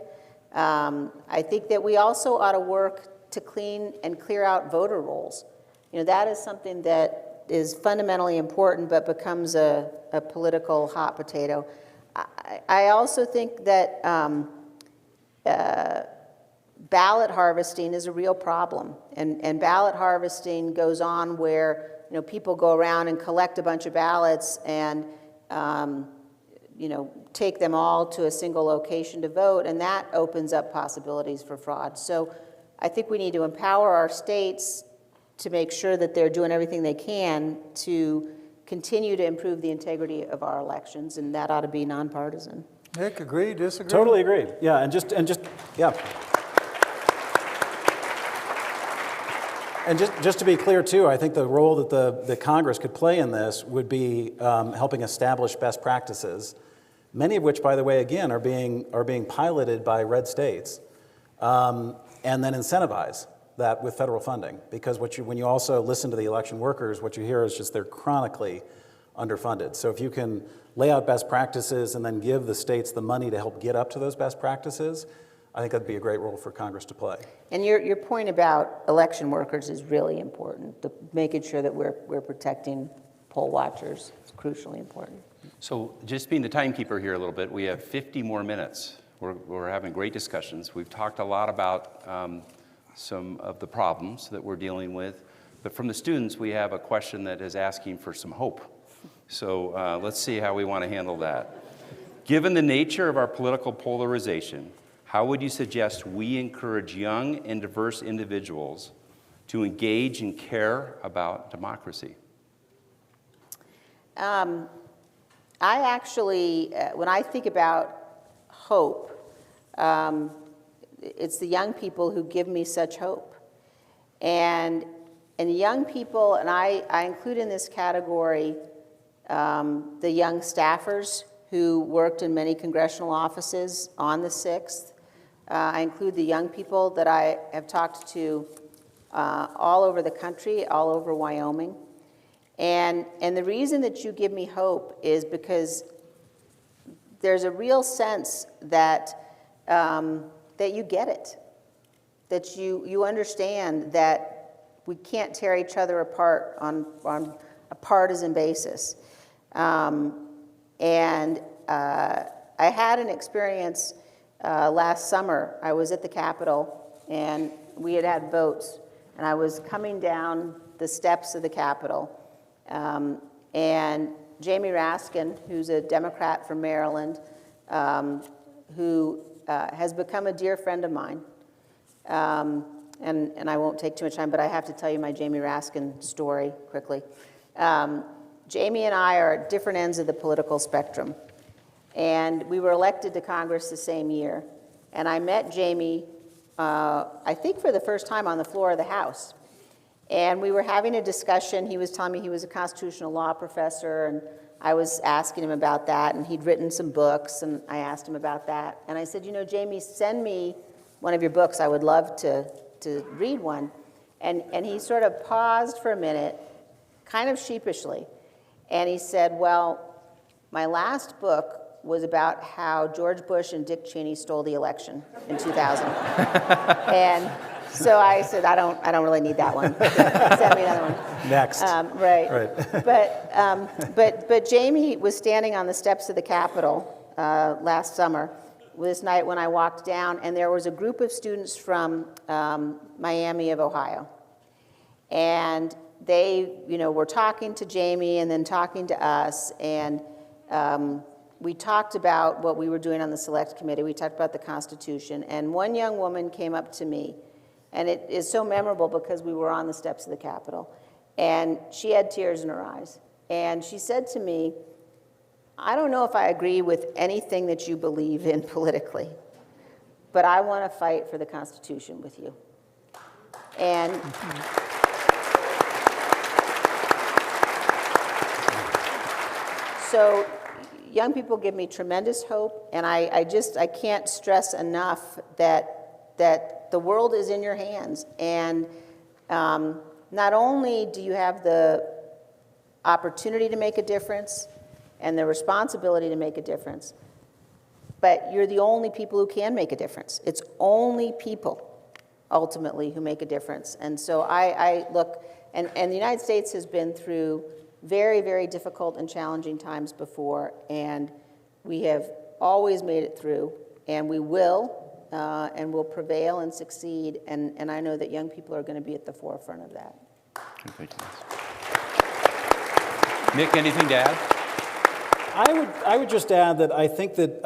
I think that we also ought to work to clean and clear out voter rolls. That is something that is fundamentally important but becomes a political hot potato. ballot harvesting is a real problem. And ballot harvesting goes on where, people go around and collect a bunch of ballots and, take them all to a single location to vote, and that opens up possibilities for fraud. So I think we need to empower our states to make sure that they're doing everything they can to continue to improve the integrity of our elections, and that ought to be nonpartisan. Nick, agree, disagree? Totally agree. Yeah, and just yeah. And just to be clear too, I think the role that the Congress could play in this would be helping establish best practices, many of which, by the way, again, are being piloted by red states, and then incentivize that with federal funding. Because when you also listen to the election workers, what you hear is just they're chronically underfunded. So if you can lay out best practices and then give the states the money to help get up to those best practices, I think that'd be a great role for Congress to play. And your point about election workers is really important, making sure that we're protecting poll watchers. It's crucially important. So just being the timekeeper here a little bit, we have 50 more minutes. We're having great discussions. We've talked a lot about some of the problems that we're dealing with. But from the students, we have a question that is asking for some hope. So let's see how we want to handle that. Given the nature of our political polarization, how would you suggest we encourage young and diverse individuals to engage and care about democracy? I actually, when I think about hope, it's the young people who give me such hope. And young people, and I include in this category the young staffers who worked in many congressional offices on the 6th. I include the young people that I have talked to all over the country, all over Wyoming. And the reason that you give me hope is because there's a real sense that that you get it, that you understand that we can't tear each other apart on a partisan basis. And I had an experience last summer. I was at the Capitol, and we had votes, and I was coming down the steps of the Capitol, and Jamie Raskin, who's a Democrat from Maryland, who has become a dear friend of mine, and I won't take too much time, but I have to tell you my Jamie Raskin story quickly. Jamie and I are at different ends of the political spectrum, and we were elected to Congress the same year, and I met Jamie, I think for the first time on the floor of the House. And we were having a discussion. He was telling me he was a constitutional law professor, and I was asking him about that, and he'd written some books, and I asked him about that. And I said, Jamie, send me one of your books. I would love to read one. And he sort of paused for a minute, kind of sheepishly, and he said, well, my last book was about how George Bush and Dick Cheney stole the election in 2000. And so I said, I don't really need that one. Send me another one. Next. Right. But Jamie was standing on the steps of the Capitol last summer, this night when I walked down, and there was a group of students from Miami of Ohio. And they, were talking to Jamie and then talking to us, and we talked about what we were doing on the Select Committee. We talked about the Constitution, and one young woman came up to me. And it is so memorable because we were on the steps of the Capitol. And she had tears in her eyes. And she said to me, I don't know if I agree with anything that you believe in politically, but I want to fight for the Constitution with you. And so young people give me tremendous hope, and I can't stress enough that the world is in your hands, and not only do you have the opportunity to make a difference and the responsibility to make a difference, but you're the only people who can make a difference. It's only people, ultimately, who make a difference. And so I look, and the United States has been through very, very difficult and challenging times before, and we have always made it through, and we will and will prevail and succeed, and I know that young people are going to be at the forefront of that. Okay, thank you, Liz. Nick, anything to add? I would just add that I think that,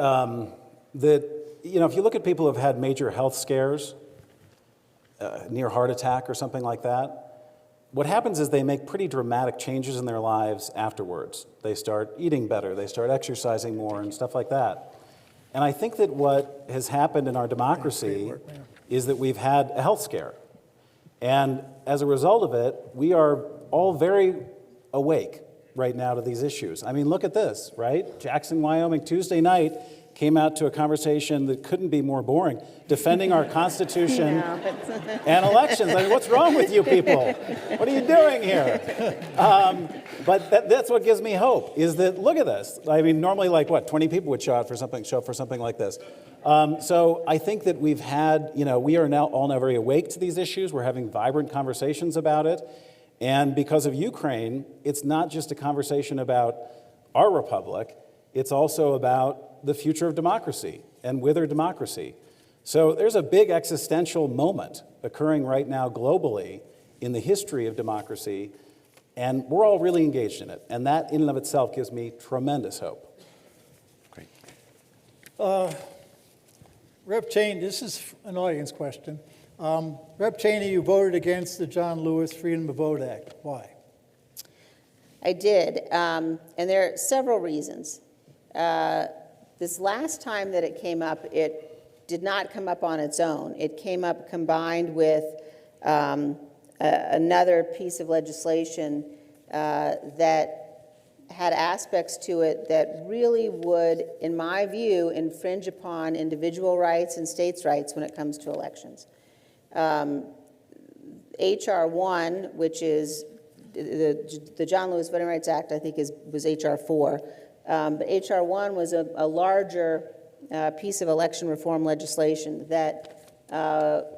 if you look at people who have had major health scares, near heart attack or something like that, what happens is they make pretty dramatic changes in their lives afterwards. They start eating better, they start exercising more and stuff like that. And I think that what has happened in our democracy is that we've had a health scare. And as a result of it, we are all very awake right now to these issues. I mean, look at this, right? Jackson, Wyoming, Tuesday night, came out to a conversation that couldn't be more boring, defending our Constitution and elections. I mean, what's wrong with you people? What are you doing here? But that's what gives me hope, is that, look at this. I mean, normally, 20 people would show up for something like this. So I think that we've had, we are all now very awake to these issues. We're having vibrant conversations about it. And because of Ukraine, it's not just a conversation about our republic, it's also about the future of democracy and with our democracy. So there's a big existential moment occurring right now globally in the history of democracy, and we're all really engaged in it. And that in and of itself gives me tremendous hope. Great. Rep. Cheney, this is an audience question. Rep. Cheney, you voted against the John Lewis Freedom of Vote Act. Why? I did, and there are several reasons. This last time that it came up, it did not come up on its own. It came up combined with another piece of legislation that had aspects to it that really would, in my view, infringe upon individual rights and states' rights when it comes to elections. H.R. 1, which is the John Lewis Voting Rights Act, I think was H.R. 4. But H.R. 1 was a larger piece of election reform legislation that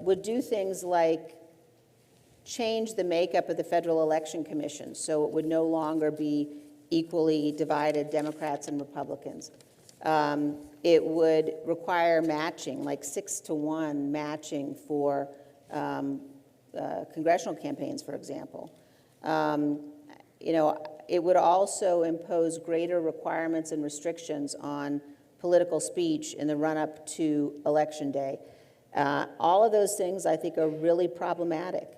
would do things like change the makeup of the Federal Election Commission so it would no longer be equally divided Democrats and Republicans. It would require matching, like 6-to-1 matching for congressional campaigns, for example. It would also impose greater requirements and restrictions on political speech in the run-up to Election Day. All of those things, I think, are really problematic.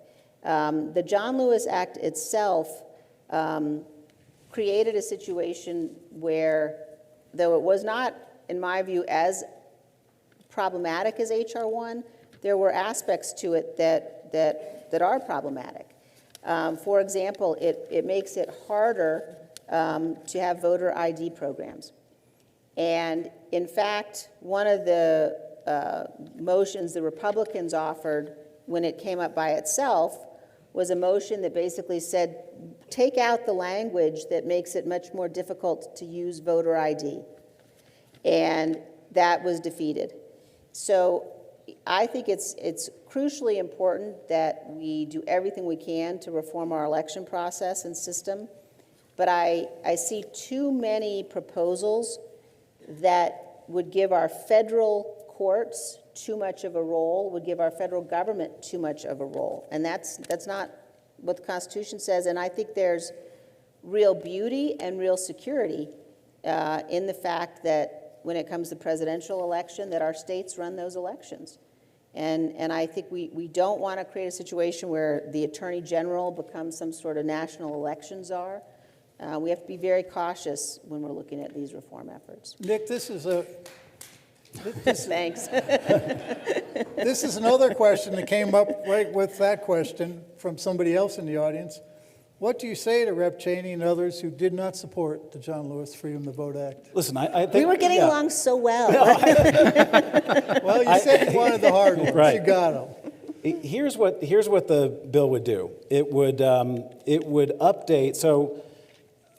The John Lewis Act itself created a situation where, though it was not, in my view, as problematic as H.R. 1, there were aspects to it that are problematic. For example, it makes it harder to have voter ID programs. And in fact, one of the motions the Republicans offered when it came up by itself was a motion that basically said, take out the language that makes it much more difficult to use voter ID. And that was defeated. So I think it's crucially important that we do everything we can to reform our election process and system, but I see too many proposals that would give our federal courts too much of a role, would give our federal government too much of a role, and that's not what the Constitution says, and I think there's real beauty and real security in the fact that when it comes to presidential election, that our states run those elections. And I think we don't want to create a situation where the Attorney General becomes some sort of national election czar. We have to be very cautious when we're looking at these reform efforts. Nick, this is Thanks. this is another question that came up right with that question from somebody else in the audience. What do you say to Rep. Cheney and others who did not support the John Lewis Freedom of Vote Act? Listen, I think... We were getting along so well. Well, you said you wanted the hard ones. Right. You got them. Here's what the bill would do. It would update. So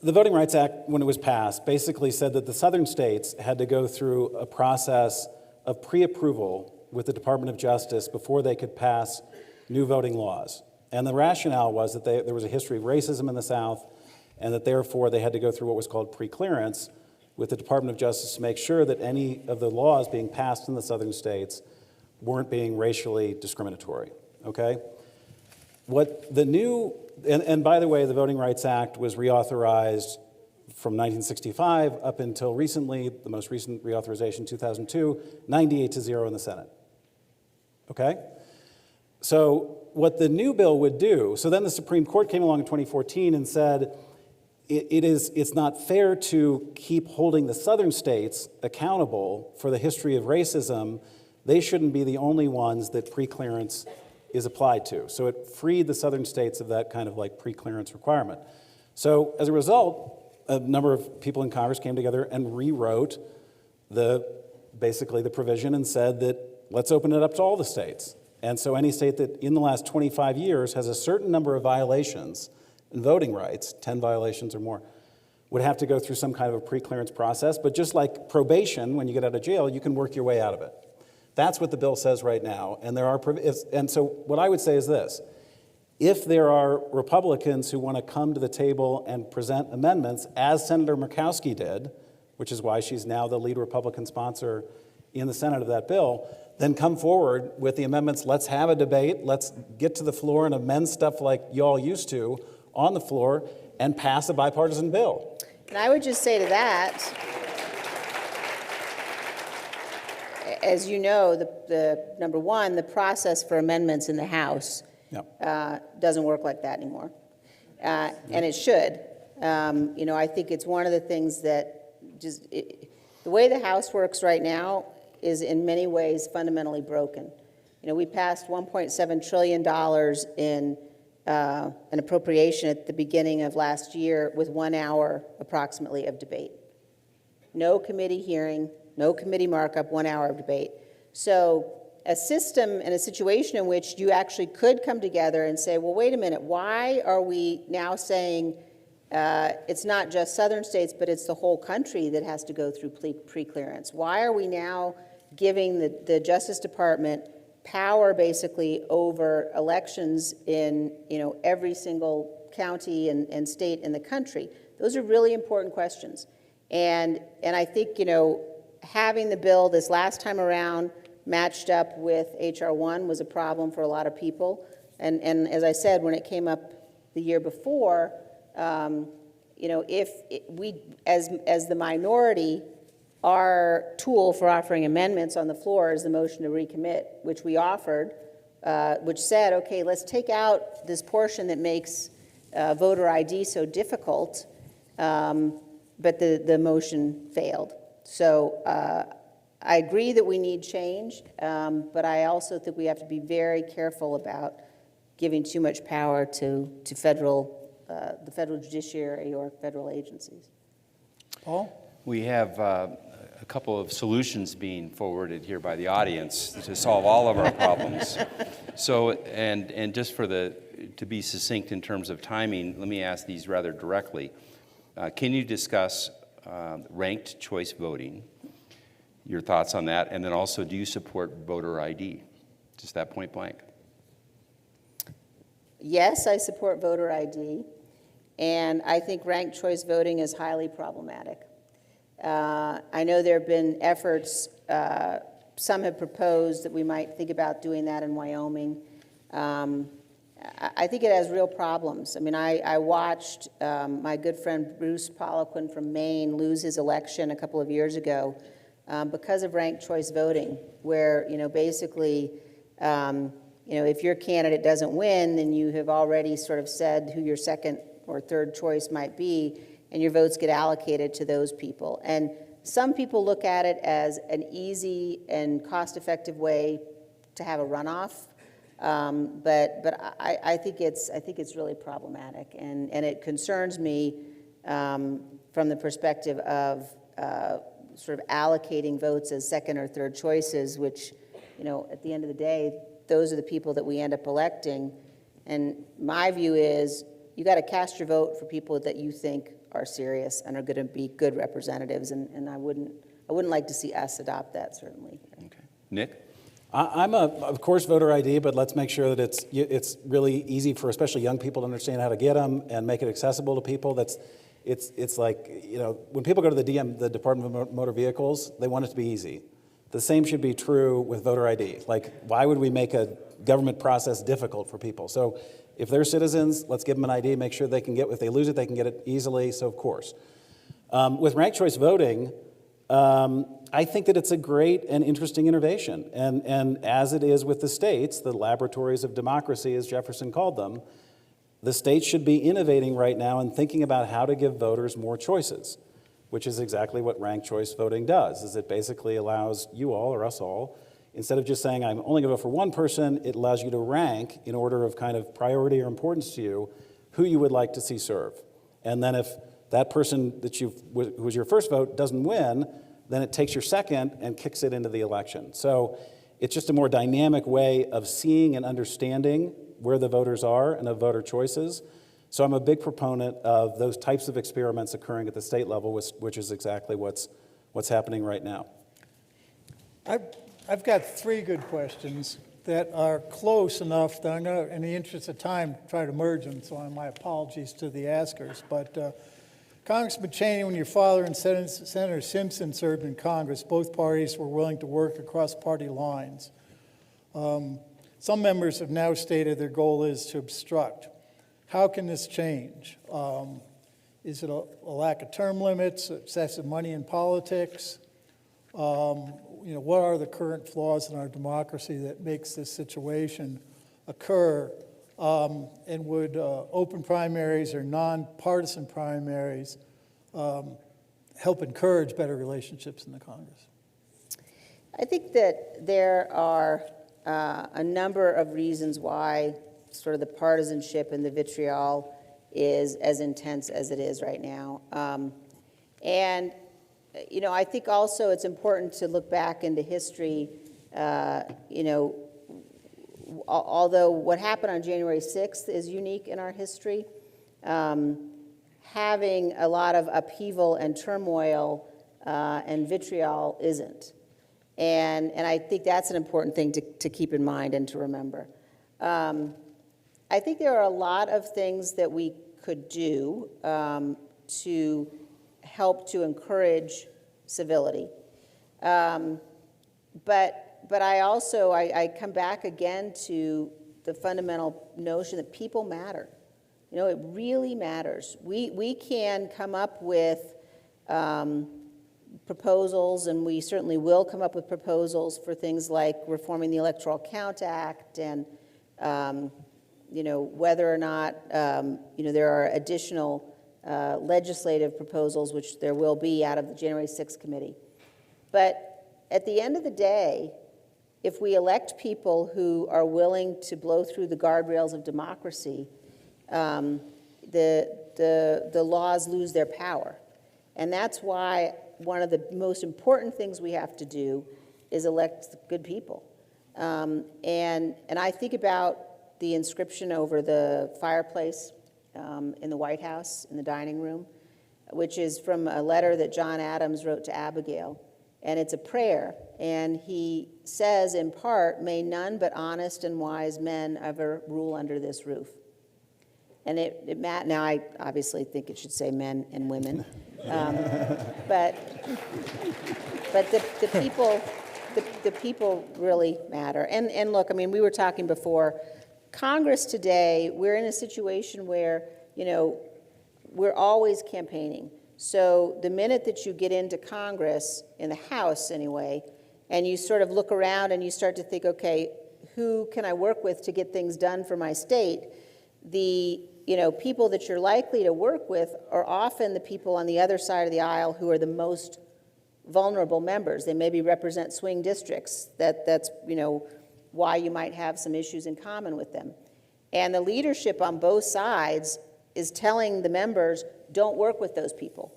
the Voting Rights Act, when it was passed, basically said that the southern states had to go through a process of pre-approval with the Department of Justice before they could pass new voting laws. And the rationale was that there was a history of racism in the South, and that therefore they had to go through what was called pre-clearance with the Department of Justice to make sure that any of the laws being passed in the southern states weren't being racially discriminatory, okay? What the new, and by the way, the Voting Rights Act was reauthorized from 1965 up until recently, the most recent reauthorization, 2002, 98-0 in the Senate, okay? So what the new bill would do, so then the Supreme Court came along in 2014 and said, it's not fair to keep holding the southern states accountable for the history of racism. They shouldn't be the only ones that preclearance is applied to. So it freed the southern states of that kind of like preclearance requirement. So as a result, a number of people in Congress came together and rewrote basically the provision and said that let's open it up to all the states. And so any state that in the last 25 years has a certain number of violations in voting rights, 10 violations or more, would have to go through some kind of a preclearance process. But just like probation, when you get out of jail, you can work your way out of it. That's what the bill says right now. And and so what I would say is this. If there are Republicans who want to come to the table and present amendments, as Senator Murkowski did, which is why she's now the lead Republican sponsor in the Senate of that bill, then come forward with the amendments. Let's have a debate. Let's get to the floor and amend stuff like y'all used to on the floor and pass a bipartisan bill. And I would just say to that, as you know, the number one, the process for amendments in the House doesn't work like that anymore, and it should. I think it's one of the things that the way the House works right now is in many ways fundamentally broken. We passed $1.7 trillion in an appropriation at the beginning of last year with 1 hour approximately of debate. No committee hearing, no committee markup, 1 hour of debate. So a system and a situation in which you actually could come together and say, well, wait a minute, why are we now saying it's not just southern states, but it's the whole country that has to go through preclearance? Why are we now giving the Justice Department power basically over elections in every single county and state in the country? Those are really important questions. And I think having the bill this last time around matched up with H.R. 1 was a problem for a lot of people. And as I said, when it came up the year before, if we, as the minority, our tool for offering amendments on the floor is the motion to recommit, which we offered, which said, okay, let's take out this portion that makes voter ID so difficult, but the motion failed. So I agree that we need change, but I also think we have to be very careful about giving too much power to the federal judiciary or federal agencies. Paul? We have a couple of solutions being forwarded here by the audience to solve all of our problems. So, and just to be succinct in terms of timing, let me ask these rather directly. Can you discuss ranked choice voting, your thoughts on that, and then also, do you support voter ID? Just that point blank. Yes, I support voter ID, and I think ranked choice voting is highly problematic. I know there have been efforts, some have proposed that we might think about doing that in Wyoming. I think it has real problems. I mean, I watched my good friend Bruce Poliquin from Maine lose his election a couple of years ago because of ranked choice voting, where, basically, if your candidate doesn't win, then you have already sort of said who your second or third choice might be, and your votes get allocated to those people. And some people look at it as an easy and cost-effective way to have a runoff, but I think it's really problematic, and it concerns me from the perspective of sort of allocating votes as second or third choices, which, at the end of the day, those are the people that we end up electing. And my view is you got to cast your vote for people that you think are serious and are going to be good representatives, and I wouldn't like to see us adopt that, certainly. Okay. Nick? I'm of course, voter ID, but let's make sure that it's really easy for especially young people to understand how to get them and make it accessible to people. It's like, when people go to the Department of Motor Vehicles, they want it to be easy. The same should be true with voter ID. Like, why would we make a government process difficult for people? So if they're citizens, let's give them an ID, make sure they can get, if they lose it, they can get it easily, so of course. With ranked choice voting, I think that it's a great and interesting innovation. And as it is with the states, the laboratories of democracy, as Jefferson called them, the states should be innovating right now and thinking about how to give voters more choices, which is exactly what ranked choice voting does, is it basically allows you all, or us all, instead of just saying, I'm only going to vote for one person, it allows you to rank in order of kind of priority or importance to you who you would like to see serve. And then if that person that who was your first vote doesn't win, then it takes your second and kicks it into the election. So it's just a more dynamic way of seeing and understanding where the voters are and of voter choices. So I'm a big proponent of those types of experiments occurring at the state level, which is exactly what's happening right now. I've got 3 good questions that are close enough that I'm going to, in the interest of time, try to merge them, so my apologies to the askers. But Congressman Cheney, when your father and Senator Simpson served in Congress, both parties were willing to work across party lines. Some members have now stated their goal is to obstruct. How can this change? Is it a lack of term limits, excessive money in politics? What are the current flaws in our democracy that makes this situation occur? And would open primaries or nonpartisan primaries help encourage better relationships in the Congress? I think that there are a number of reasons why sort of the partisanship and the vitriol is as intense as it is right now. I think also it's important to look back into history, although what happened on January 6th is unique in our history, having a lot of upheaval and turmoil and vitriol isn't. And I think that's an important thing to keep in mind and to remember. I think there are a lot of things that we could do to help to encourage civility. But I come back again to the fundamental notion that people matter. It really matters. We can come up with proposals, and we certainly will come up with proposals for things like reforming the Electoral Count Act and whether or not there are additional legislative proposals, which there will be out of the January 6th committee. But at the end of the day, if we elect people who are willing to blow through the guardrails of democracy, the laws lose their power. And that's why one of the most important things we have to do is elect good people. And I think about the inscription over the fireplace in the White House, in the dining room, which is from a letter that John Adams wrote to Abigail. And it's a prayer. And he says, in part, may none but honest and wise men ever rule under this roof. And now I obviously think it should say men and women. But the people really matter. And look, we were talking before, Congress today, we're in a situation where, we're always campaigning. So the minute that you get into Congress, in the House anyway, and you sort of look around and you start to think, okay, who can I work with to get things done for my state? The people that you're likely to work with are often the people on the other side of the aisle who are the most vulnerable members. They maybe represent swing districts. That's why you might have some issues in common with them. And the leadership on both sides is telling the members, don't work with those people.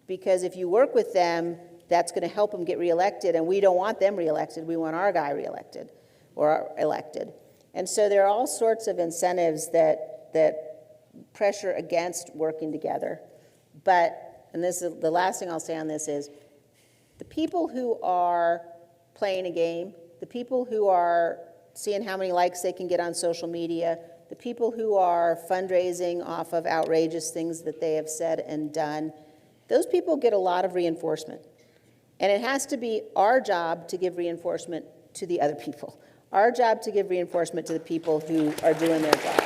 Because if you work with them, that's going to help them get reelected, and we don't want them reelected. We want our guy reelected or elected. And so there are all sorts of incentives that pressure against working together. But, and this is the last thing I'll say on this, is the people who are playing a game, the people who are seeing how many likes they can get on social media, the people who are fundraising off of outrageous things that they have said and done, those people get a lot of reinforcement. And it has to be our job to give reinforcement to the other people. Our job to give reinforcement to the people who are doing their job.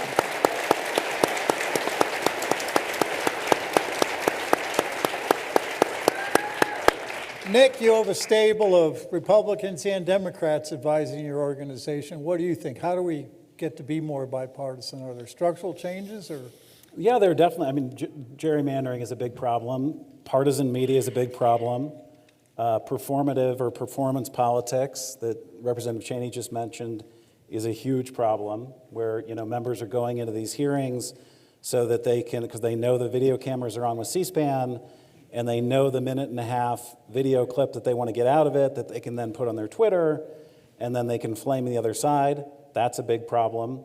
Nick, you have a stable of Republicans and Democrats advising your organization. What do you think? How do we get to be more bipartisan? Are there structural changes or? Yeah, there are definitely. I mean, gerrymandering is a big problem. Partisan media is a big problem. Performative or performance politics that Representative Cheney just mentioned is a huge problem, where members are going into these hearings so that they can, because they know the video cameras are on with C-SPAN, and they know the 1.5-minute video clip that they want to get out of it that they can then put on their Twitter, and then they can flame the other side. That's a big problem.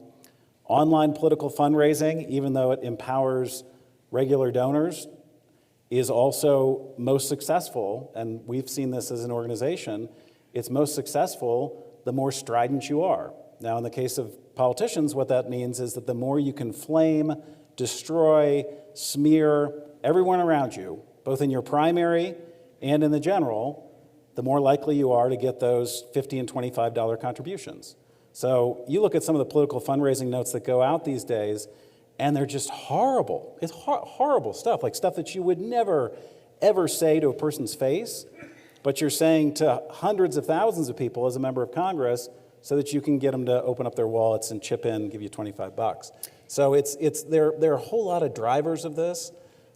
Online political fundraising, even though it empowers regular donors, is also most successful, and we've seen this as an organization, it's most successful the more strident you are. Now, in the case of politicians, what that means is that the more you can flame, destroy, smear everyone around you, both in your primary and in the general, the more likely you are to get those $50 and $25 contributions. So you look at some of the political fundraising notes that go out these days, and they're just horrible. It's horrible stuff, like stuff that you would never, ever say to a person's face, but you're saying to hundreds of thousands of people as a member of Congress so that you can get them to open up their wallets and chip in and give you $25. So there are a whole lot of drivers of this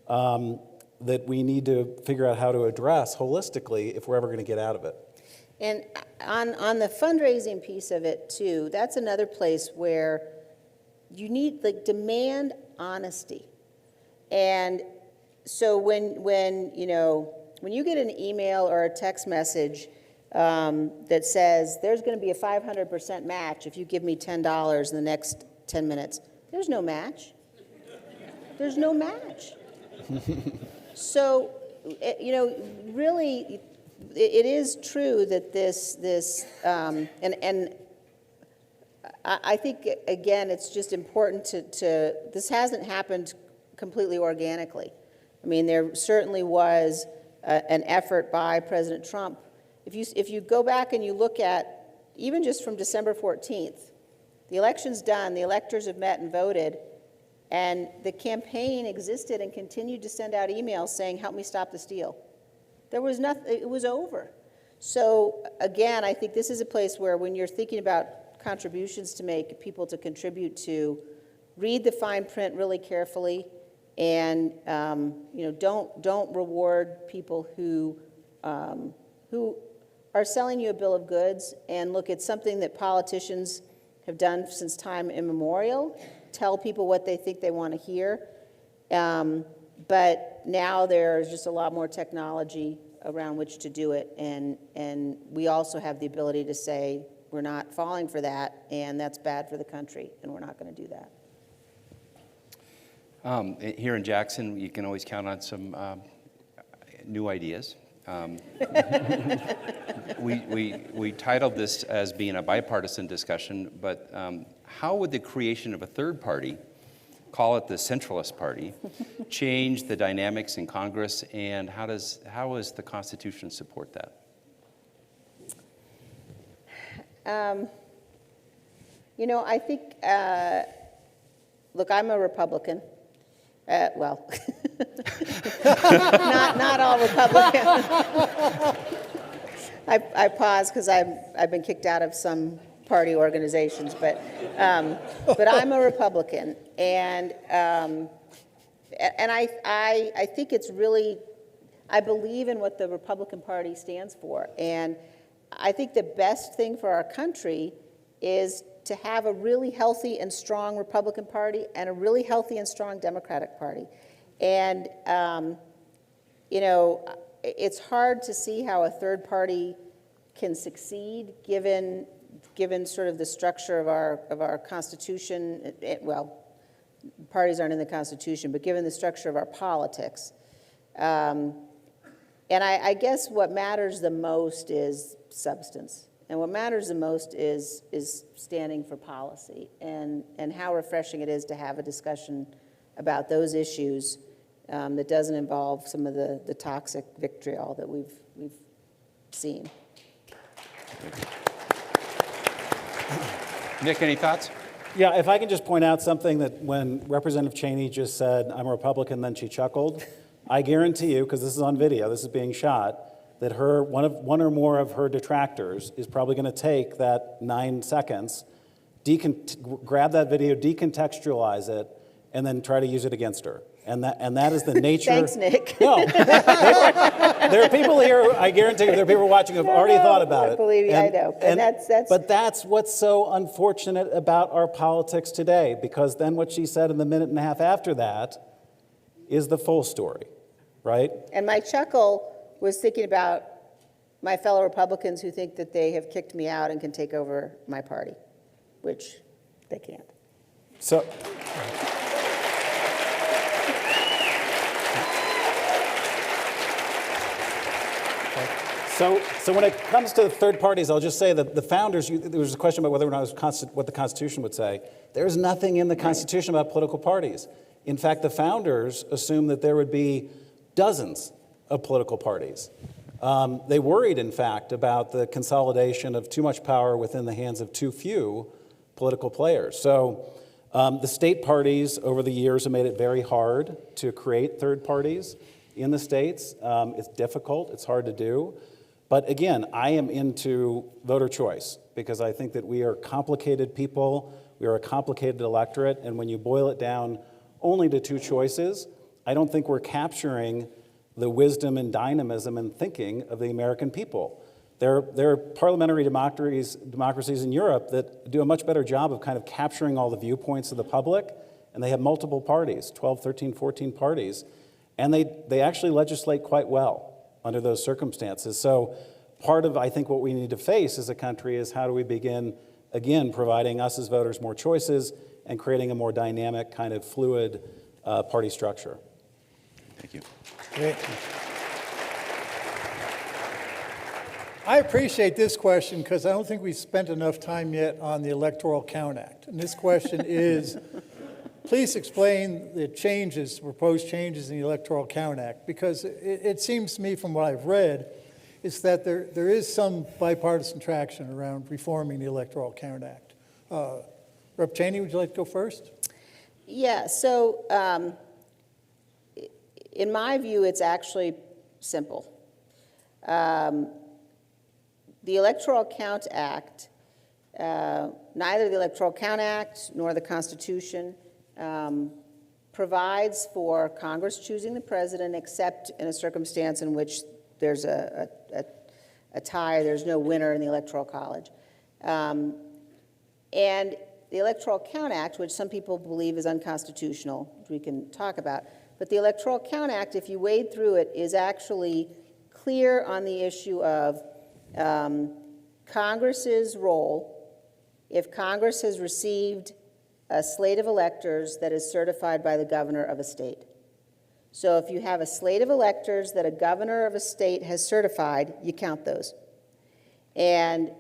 that we need to figure out how to address holistically if we're ever going to get out of it. And on the fundraising piece of it too, that's another place where you need, demand honesty. And so when you get an email or a text message that says there's going to be a 500% match if you give me $10 in the next 10 minutes, there's no match. There's no match. So, really, it is true that and I think, again, it's just important to this hasn't happened completely organically. I mean, there certainly was an effort by President Trump. If you go back and you look at, even just from December 14th, the election's done, the electors have met and voted, and the campaign existed and continued to send out emails saying, help me stop the steal. There was nothing, it was over. So again, I think this is a place where when you're thinking about contributions to make, people to contribute to, read the fine print really carefully, and don't reward people who are selling you a bill of goods. And look, it's something that politicians have done since time immemorial. Tell people what they think they want to hear, but now there's just a lot more technology around which to do it, and we also have the ability to say we're not falling for that, and that's bad for the country, and we're not going to do that. Here in Jackson, you can always count on some new ideas. We titled this as being a bipartisan discussion, but how would the creation of a third party, call it the centralist party, change the dynamics in Congress, and how does the Constitution support that? I think, look, I'm a Republican. Well, not all Republicans. I pause because I've been kicked out of some party organizations, but I'm a Republican, and I think it's really, I believe in what the Republican Party stands for, and I think the best thing for our country is to have a really healthy and strong Republican Party and a really healthy and strong Democratic Party. And, it's hard to see how a third party can succeed given sort of the structure of our Constitution. Well, parties aren't in the Constitution, but given the structure of our politics. And I guess what matters the most is substance. And what matters the most is standing for policy, and how refreshing it is to have a discussion about those issues that doesn't involve some of the toxic vitriol that we've seen. Nick, any thoughts? Yeah, if I can just point out something that when Representative Cheney just said, I'm a Republican, then she chuckled, I guarantee you, because this is on video, this is being shot, that one or more of her detractors is probably going to take that 9 seconds, grab that video, decontextualize it, and then try to use it against her. And that is the nature. Thanks, Nick. No, there are people here. I guarantee you, there are people watching who have already thought about it. Believe me, I know. And that's. But that's what's so unfortunate about our politics today, because then what she said in the minute and a half after that is the full story, right? And my chuckle was thinking about my fellow Republicans who think that they have kicked me out and can take over my party, which they can't. So. So when it comes to third parties, I'll just say that the founders, there was a question about whether or not what the Constitution would say. There's nothing in the Constitution about political parties. In fact, the founders assumed that there would be dozens of political parties. They worried, in fact, about the consolidation of too much power within the hands of too few political players. So the state parties over the years have made it very hard to create third parties in the states. It's difficult, it's hard to do. But again, I am into voter choice because I think that we are complicated people, we are a complicated electorate, and when you boil it down only to two choices, I don't think we're capturing the wisdom and dynamism and thinking of the American people. There are parliamentary democracies in Europe that do a much better job of kind of capturing all the viewpoints of the public, and they have multiple parties, 12, 13, 14 parties, and they actually legislate quite well under those circumstances. So part of, I think, what we need to face as a country is how do we begin, again, providing us as voters more choices and creating a more dynamic, kind of fluid party structure. Thank you. Great. I appreciate this question because I don't think we've spent enough time yet on the Electoral Count Act. And this question is, please explain the proposed changes in the Electoral Count Act, because it seems to me from what I've read is that there is some bipartisan traction around reforming the Electoral Count Act. Rep. Cheney, would you like to go first? Yeah, so in my view, it's actually simple. The Electoral Count Act, neither the Electoral Count Act nor the Constitution provides for Congress choosing the president except in a circumstance in which there's a tie, there's no winner in the Electoral College. And the Electoral Count Act, which some people believe is unconstitutional, which we can talk about, but the Electoral Count Act, if you wade through it, is actually clear on the issue of Congress's role if Congress has received a slate of electors that is certified by the governor of a state. So if you have a slate of electors that a governor of a state has certified, you count those. And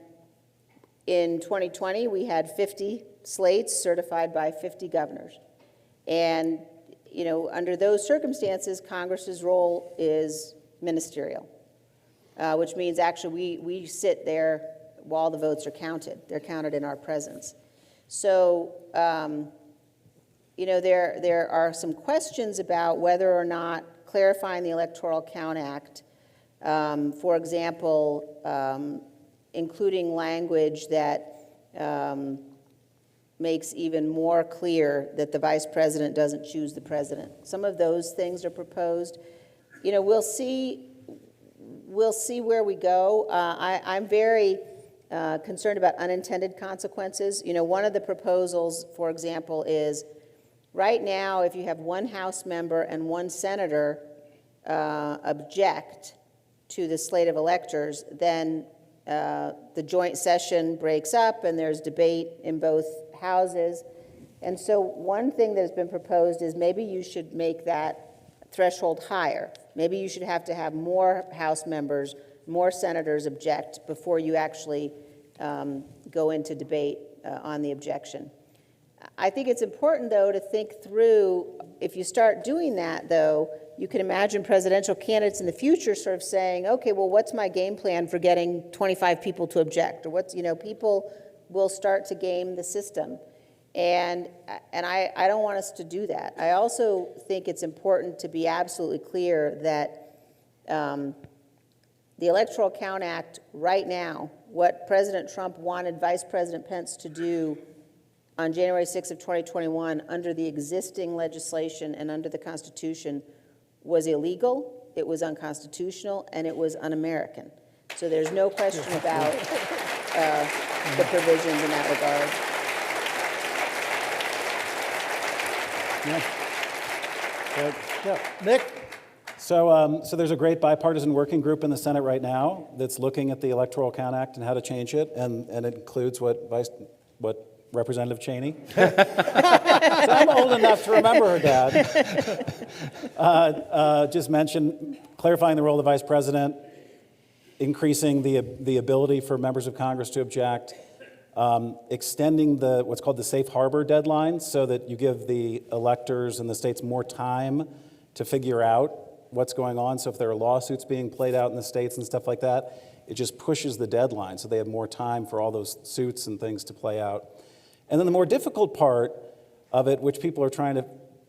in 2020, we had 50 slates certified by 50 governors. And, you know, under those circumstances, Congress's role is ministerial, which means actually we sit there while the votes are counted. They're counted in our presence. So, you know, there are some questions about whether or not clarifying the Electoral Count Act, for example, including language that makes even more clear that the vice president doesn't choose the president. Some of those things are proposed. You know, we'll see where we go. I'm very concerned about unintended consequences. You know, one of the proposals, for example, is right now, if you have one House member and one senator object to the slate of electors, then the joint session breaks up and there's debate in both houses. And so one thing that has been proposed is maybe you should make that threshold higher. Maybe you should have to have more House members, more senators object before you actually go into debate on the objection. I think it's important, though, to think through, if you start doing that, though, you can imagine presidential candidates in the future sort of saying, okay, well, what's my game plan for getting 25 people to object? Or what's, people will start to game the system. And I don't want us to do that. I also think it's important to be absolutely clear that the Electoral Count Act right now, what President Trump wanted Vice President Pence to do on January 6th of 2021 under the existing legislation and under the Constitution was illegal, it was unconstitutional, and it was un-American. So there's no question about the provisions in that regard. Yeah. Yeah, Nick? So there's a great bipartisan working group in the Senate right now that's looking at the Electoral Count Act and how to change it, and it includes what Representative Cheney. So I'm old enough to remember her dad. Just mentioned clarifying the role of the vice president, increasing the ability for members of Congress to object, extending what's called the safe harbor deadline so that you give the electors and the states more time to figure out what's going on. So if there are lawsuits being played out in the states and stuff like that, it just pushes the deadline so they have more time for all those suits and things to play out. And then the more difficult part of it, which people are trying to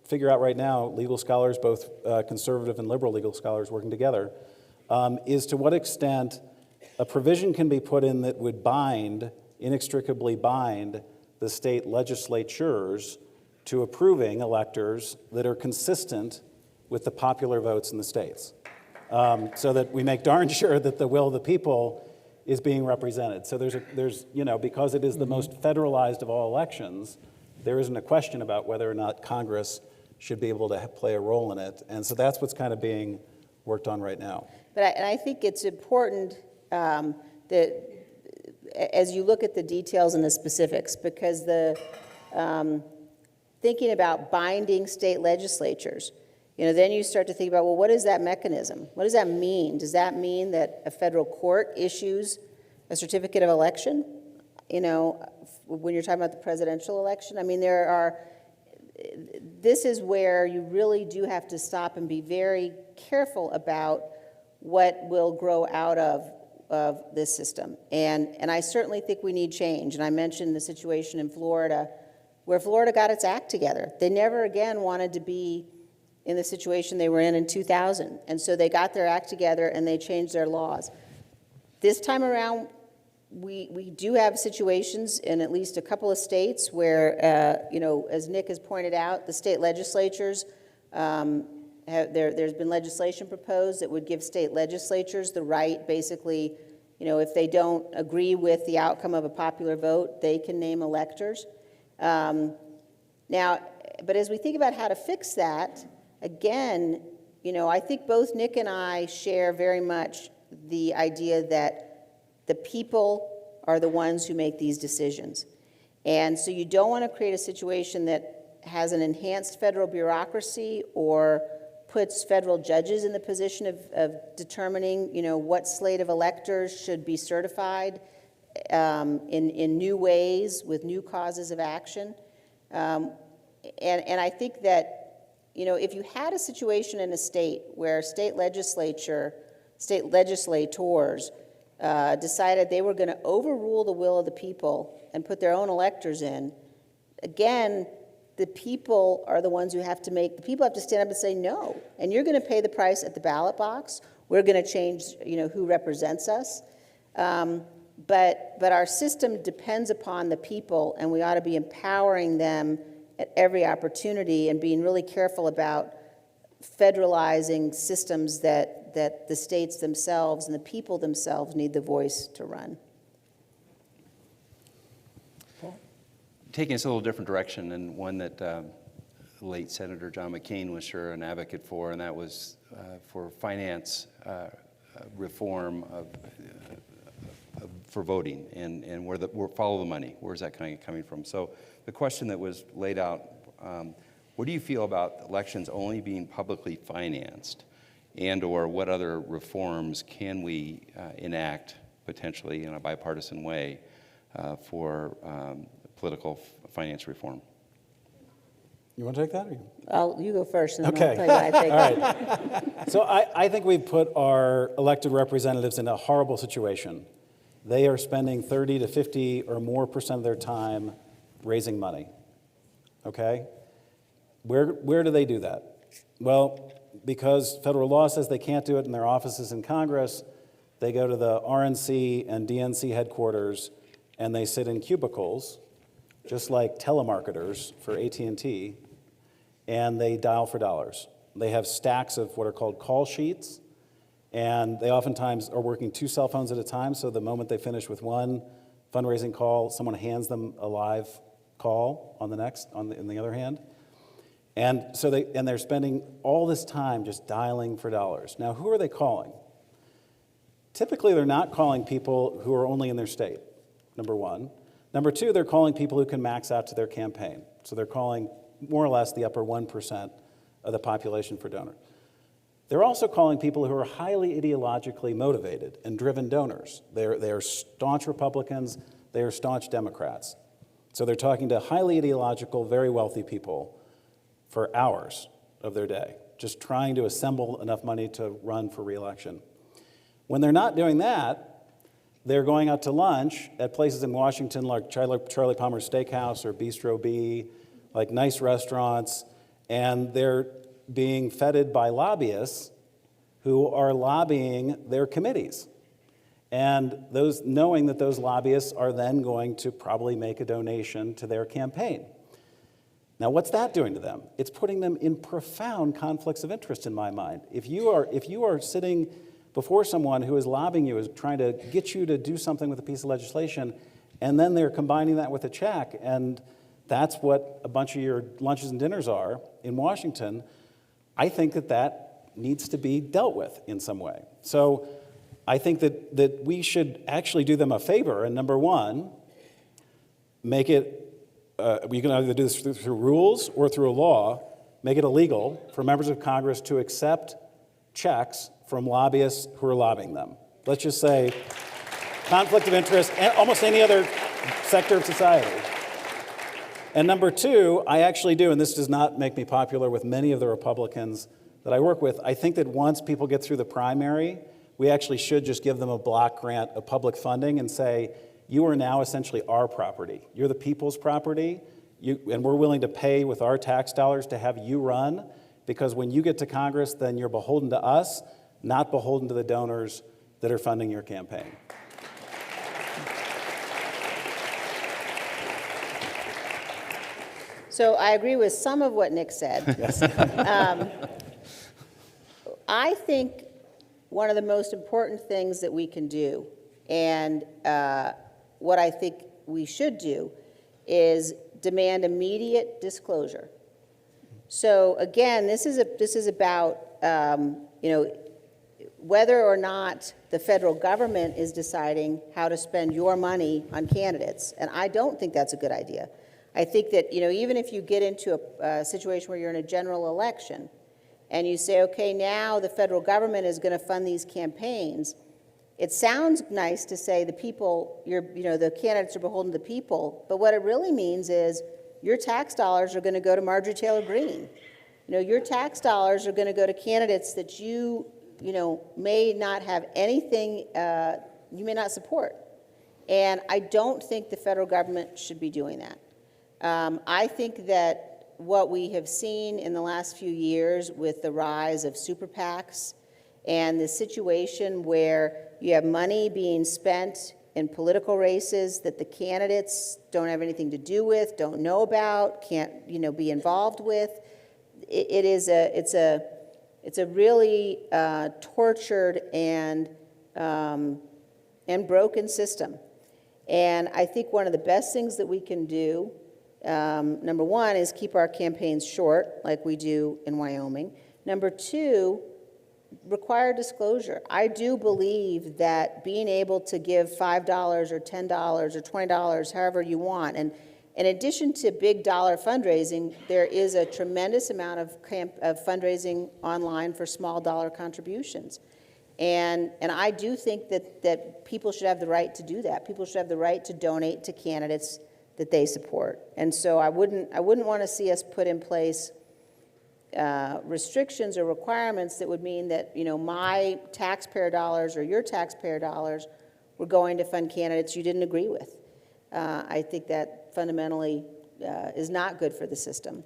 figure out right now, legal scholars, both conservative and liberal legal scholars working together, is to what extent a provision can be put in that would inextricably bind the state legislatures to approving electors that are consistent with the popular votes in the states, so that we make darn sure that the will of the people is being represented. So there's because it is the most federalized of all elections, there isn't a question about whether or not Congress should be able to play a role in it. And so that's what's kind of being worked on right now. But I think it's important that as you look at the details and the specifics, because thinking about binding state legislatures, then you start to think about, well, what is that mechanism? What does that mean? Does that mean that a federal court issues a certificate of election? When you're talking about the presidential election? I mean, this is where you really do have to stop and be very careful about what will grow out of this system. And I certainly think we need change. And I mentioned the situation in Florida, where Florida got its act together. They never again wanted to be in the situation they were in 2000. And so they got their act together and they changed their laws. This time around, we do have situations in at least a couple of states where, as Nick has pointed out, the state legislatures, there's been legislation proposed that would give state legislatures the right, basically, if they don't agree with the outcome of a popular vote, they can name electors. But as we think about how to fix that, again, I think both Nick and I share very much the idea that the people are the ones who make these decisions. And so you don't want to create a situation that has an enhanced federal bureaucracy or puts federal judges in the position of determining, what slate of electors should be certified in new ways with new causes of action. And I think that, if you had a situation in a state where state legislators decided they were going to overrule the will of the people and put their own electors in, again, the people are the ones who have to the people have to stand up and say no. And you're going to pay the price at the ballot box. We're going to change, who represents us. But our system depends upon the people, and we ought to be empowering them at every opportunity and being really careful about federalizing systems that the states themselves and the people themselves need the voice to run. Taking us a little different direction, and one that late Senator John McCain was sure an advocate for, and that was for finance reform for voting and where follow the money. Where's that coming from? So the question that was laid out, what do you feel about elections only being publicly financed, and or what other reforms can we enact potentially in a bipartisan way for political finance reform? You want to take that? You go first, and then Okay. I'll tell you what I think. All right. So I think we've put our elected representatives in a horrible situation. They are spending 30 to 50 or more % of their time raising money. Okay? Where do they do that? Well, because federal law says they can't do it in their offices in Congress, they go to the RNC and DNC headquarters and they sit in cubicles, just like telemarketers for AT&T, and they dial for dollars. They have stacks of what are called call sheets, and they oftentimes are working 2 cell phones at a time, so the moment they finish with one fundraising call, someone hands them a live call on the next, in the other hand. And so they're spending all this time just dialing for dollars. Now, who are they calling? Typically, they're not calling people who are only in their state, number one. Number two, they're calling people who can max out to their campaign. So they're calling more or less the upper 1% of the population for donors. They're also calling people who are highly ideologically motivated and driven donors. They are staunch Republicans, they are staunch Democrats. So they're talking to highly ideological, very wealthy people for hours of their day, just trying to assemble enough money to run for re-election. When they're not doing that, they're going out to lunch at places in Washington like Charlie Palmer's Steakhouse or Bistro B, like nice restaurants, and they're being feted by lobbyists who are lobbying their committees. And knowing that those lobbyists are then going to probably make a donation to their campaign. Now, what's that doing to them? It's putting them in profound conflicts of interest in my mind. If you are sitting before someone who is lobbying you, is trying to get you to do something with a piece of legislation, and then they're combining that with a check, and that's what a bunch of your lunches and dinners are in Washington, I think that needs to be dealt with in some way. So I think that we should actually do them a favor, and number one, make it, we can either do this through rules or through a law, make it illegal for members of Congress to accept checks from lobbyists who are lobbying them. Let's just say conflict of interest, and almost any other sector of society. And number two, I actually do, and this does not make me popular with many of the Republicans that I work with, I think that once people get through the primary, we actually should just give them a block grant of public funding and say, you are now essentially our property. You're the people's property, and we're willing to pay with our tax dollars to have you run, because when you get to Congress, then you're beholden to us, not beholden to the donors that are funding your campaign. So I agree with some of what Nick said. Yes. I think one of the most important things that we can do, and what I think we should do, is demand immediate disclosure. So again, this is about whether or not the federal government is deciding how to spend your money on candidates, and I don't think that's a good idea. I think that even if you get into a situation where you're in a general election, and you say, okay, now the federal government is going to fund these campaigns, it sounds nice to say the people, the candidates are beholden to the people, but what it really means is your tax dollars are going to go to Marjorie Taylor Greene. Your tax dollars are going to go to candidates that you may not have anything, you may not support. And I don't think the federal government should be doing that. I think that what we have seen in the last few years with the rise of super PACs and the situation where you have money being spent in political races that the candidates don't have anything to do with, don't know about, can't be involved with, it's a really tortured and broken system. And I think one of the best things that we can do, number one, is keep our campaigns short, like we do in Wyoming. Number two, require disclosure. I do believe that being able to give $5 or $10 or $20, however you want, and in addition to big dollar fundraising, there is a tremendous amount of fundraising online for small dollar contributions. And I do think that people should have the right to do that. People should have the right to donate to candidates that they support. And so I wouldn't want to see us put in place restrictions or requirements that would mean that, my taxpayer dollars or your taxpayer dollars were going to fund candidates you didn't agree with. I think that fundamentally is not good for the system.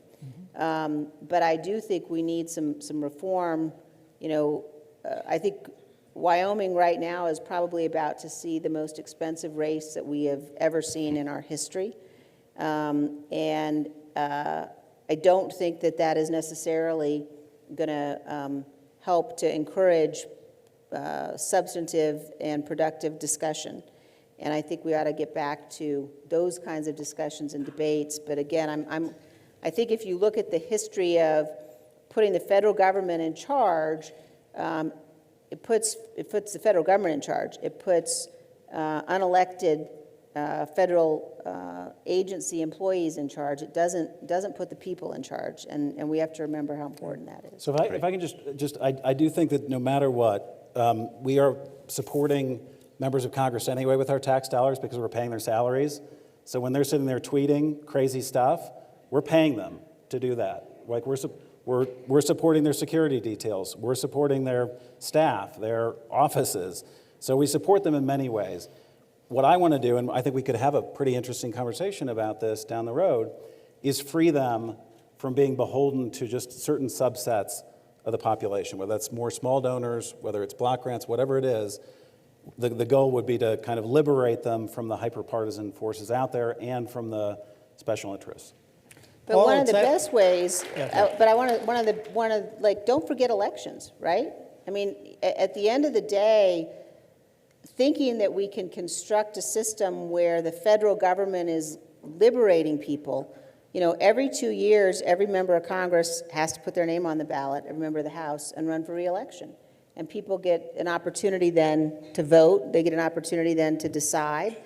But I do think we need some reform. I think Wyoming right now is probably about to see the most expensive race that we have ever seen in our history. And I don't think that that is necessarily going to help to encourage substantive and productive discussion. And I think we ought to get back to those kinds of discussions and debates. But again, I think if you look at the history of putting the federal government in charge, it puts the federal government in charge. It puts unelected federal agency employees in charge. It doesn't put the people in charge, and we have to remember how important that is. So if I can just I do think that no matter what, we are supporting members of Congress anyway with our tax dollars because we're paying their salaries. So when they're sitting there tweeting crazy stuff, we're paying them to do that. Like we're supporting their security details. We're supporting their staff, their offices. So we support them in many ways. What I want to do, and I think we could have a pretty interesting conversation about this down the road, is free them from being beholden to just certain subsets of the population, whether that's more small donors, whether it's block grants, whatever it is. The goal would be to kind of liberate them from the hyper-partisan forces out there and from the special interests. But one of the best ways, but I want to don't forget elections, right? I mean, at the end of the day, thinking that we can construct a system where the federal government is liberating people, every 2 years, every member of Congress has to put their name on the ballot, every member of the House, and run for re-election. And people get an opportunity then to vote, they get an opportunity then to decide,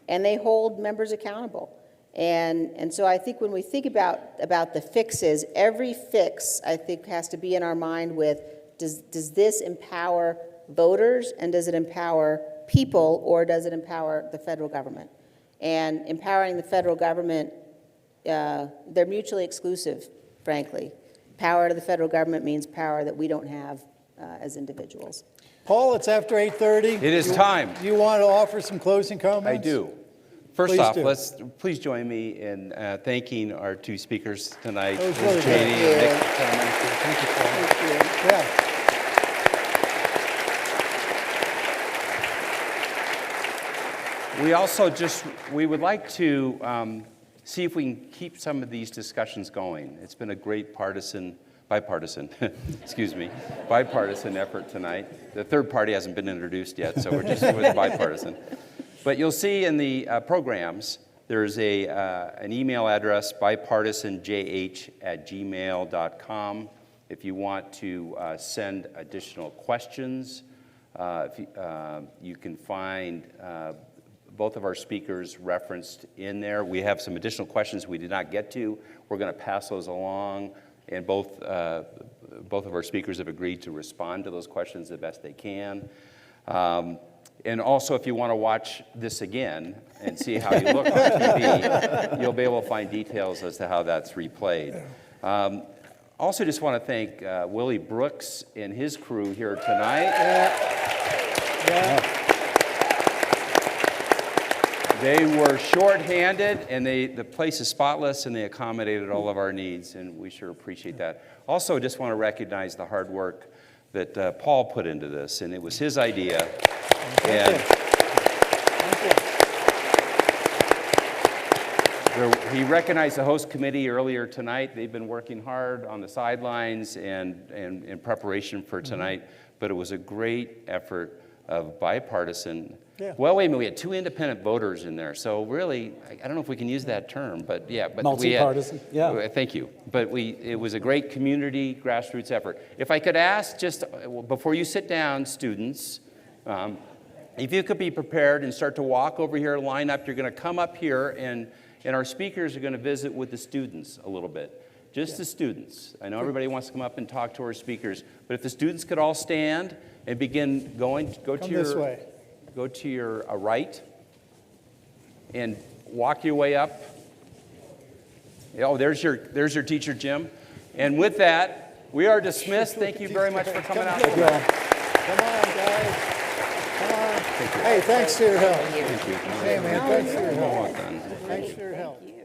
and they hold members accountable. And so I think when we think about the fixes, every fix, I think, has to be in our mind with, does this empower voters, and does it empower people, or does it empower the federal government? And empowering the federal government, they're mutually exclusive, frankly. Power to the federal government means power that we don't have as individuals. Paul, it's after 8:30. It is time. You want to offer some closing comments? I do. First Please off, do. please join me in thanking our two speakers tonight, That was really Liz good. Cheney and Nick Penniman. Thank you, Paul. Yeah. We also we would like to see if we can keep some of these discussions going. It's been a great bipartisan effort tonight. The third party hasn't been introduced yet, so we're just with bipartisan. But you'll see in the programs, there's an email address, bipartisanjh@gmail.com. If you want to send additional questions, you can find both of our speakers referenced in there. We have some additional questions we did not get to. We're going to pass those along, and both of our speakers have agreed to respond to those questions the best they can. And also, if you want to watch this again and see how you look on TV, you'll be able to find details as to how that's replayed. Also, just want to thank Willie Brooks and his crew here tonight. They were short-handed, and the place is spotless, and they accommodated all of our needs, and we sure appreciate that. Also, just want to recognize the hard work that Paul put into this, and it was his idea. And he recognized the host committee earlier tonight. They've been working hard on the sidelines and in preparation for tonight, but it was a great effort of bipartisan. Yeah. Well, wait a minute, we had 2 independent voters in there, so really, I don't know if we can use that term, but yeah. But multi-partisan, yeah. Thank you. But it was a great community grassroots effort. If I could ask, just before you sit down, students, if you could be prepared and start to walk over here, line up, you're going to come up here, and our speakers are going to visit with the students a little bit. Just the students. I know everybody wants to come up and talk to our speakers, but if the students could all stand and begin go to your right, and walk your way up Oh, there's your teacher, Jim. And with that, we are dismissed. Thank you very much for coming out. Come on, guys. Come on. Hey, thanks for your help. Thank you. Hey, man, thanks for your help. Well done. Thanks for your help. Thank you.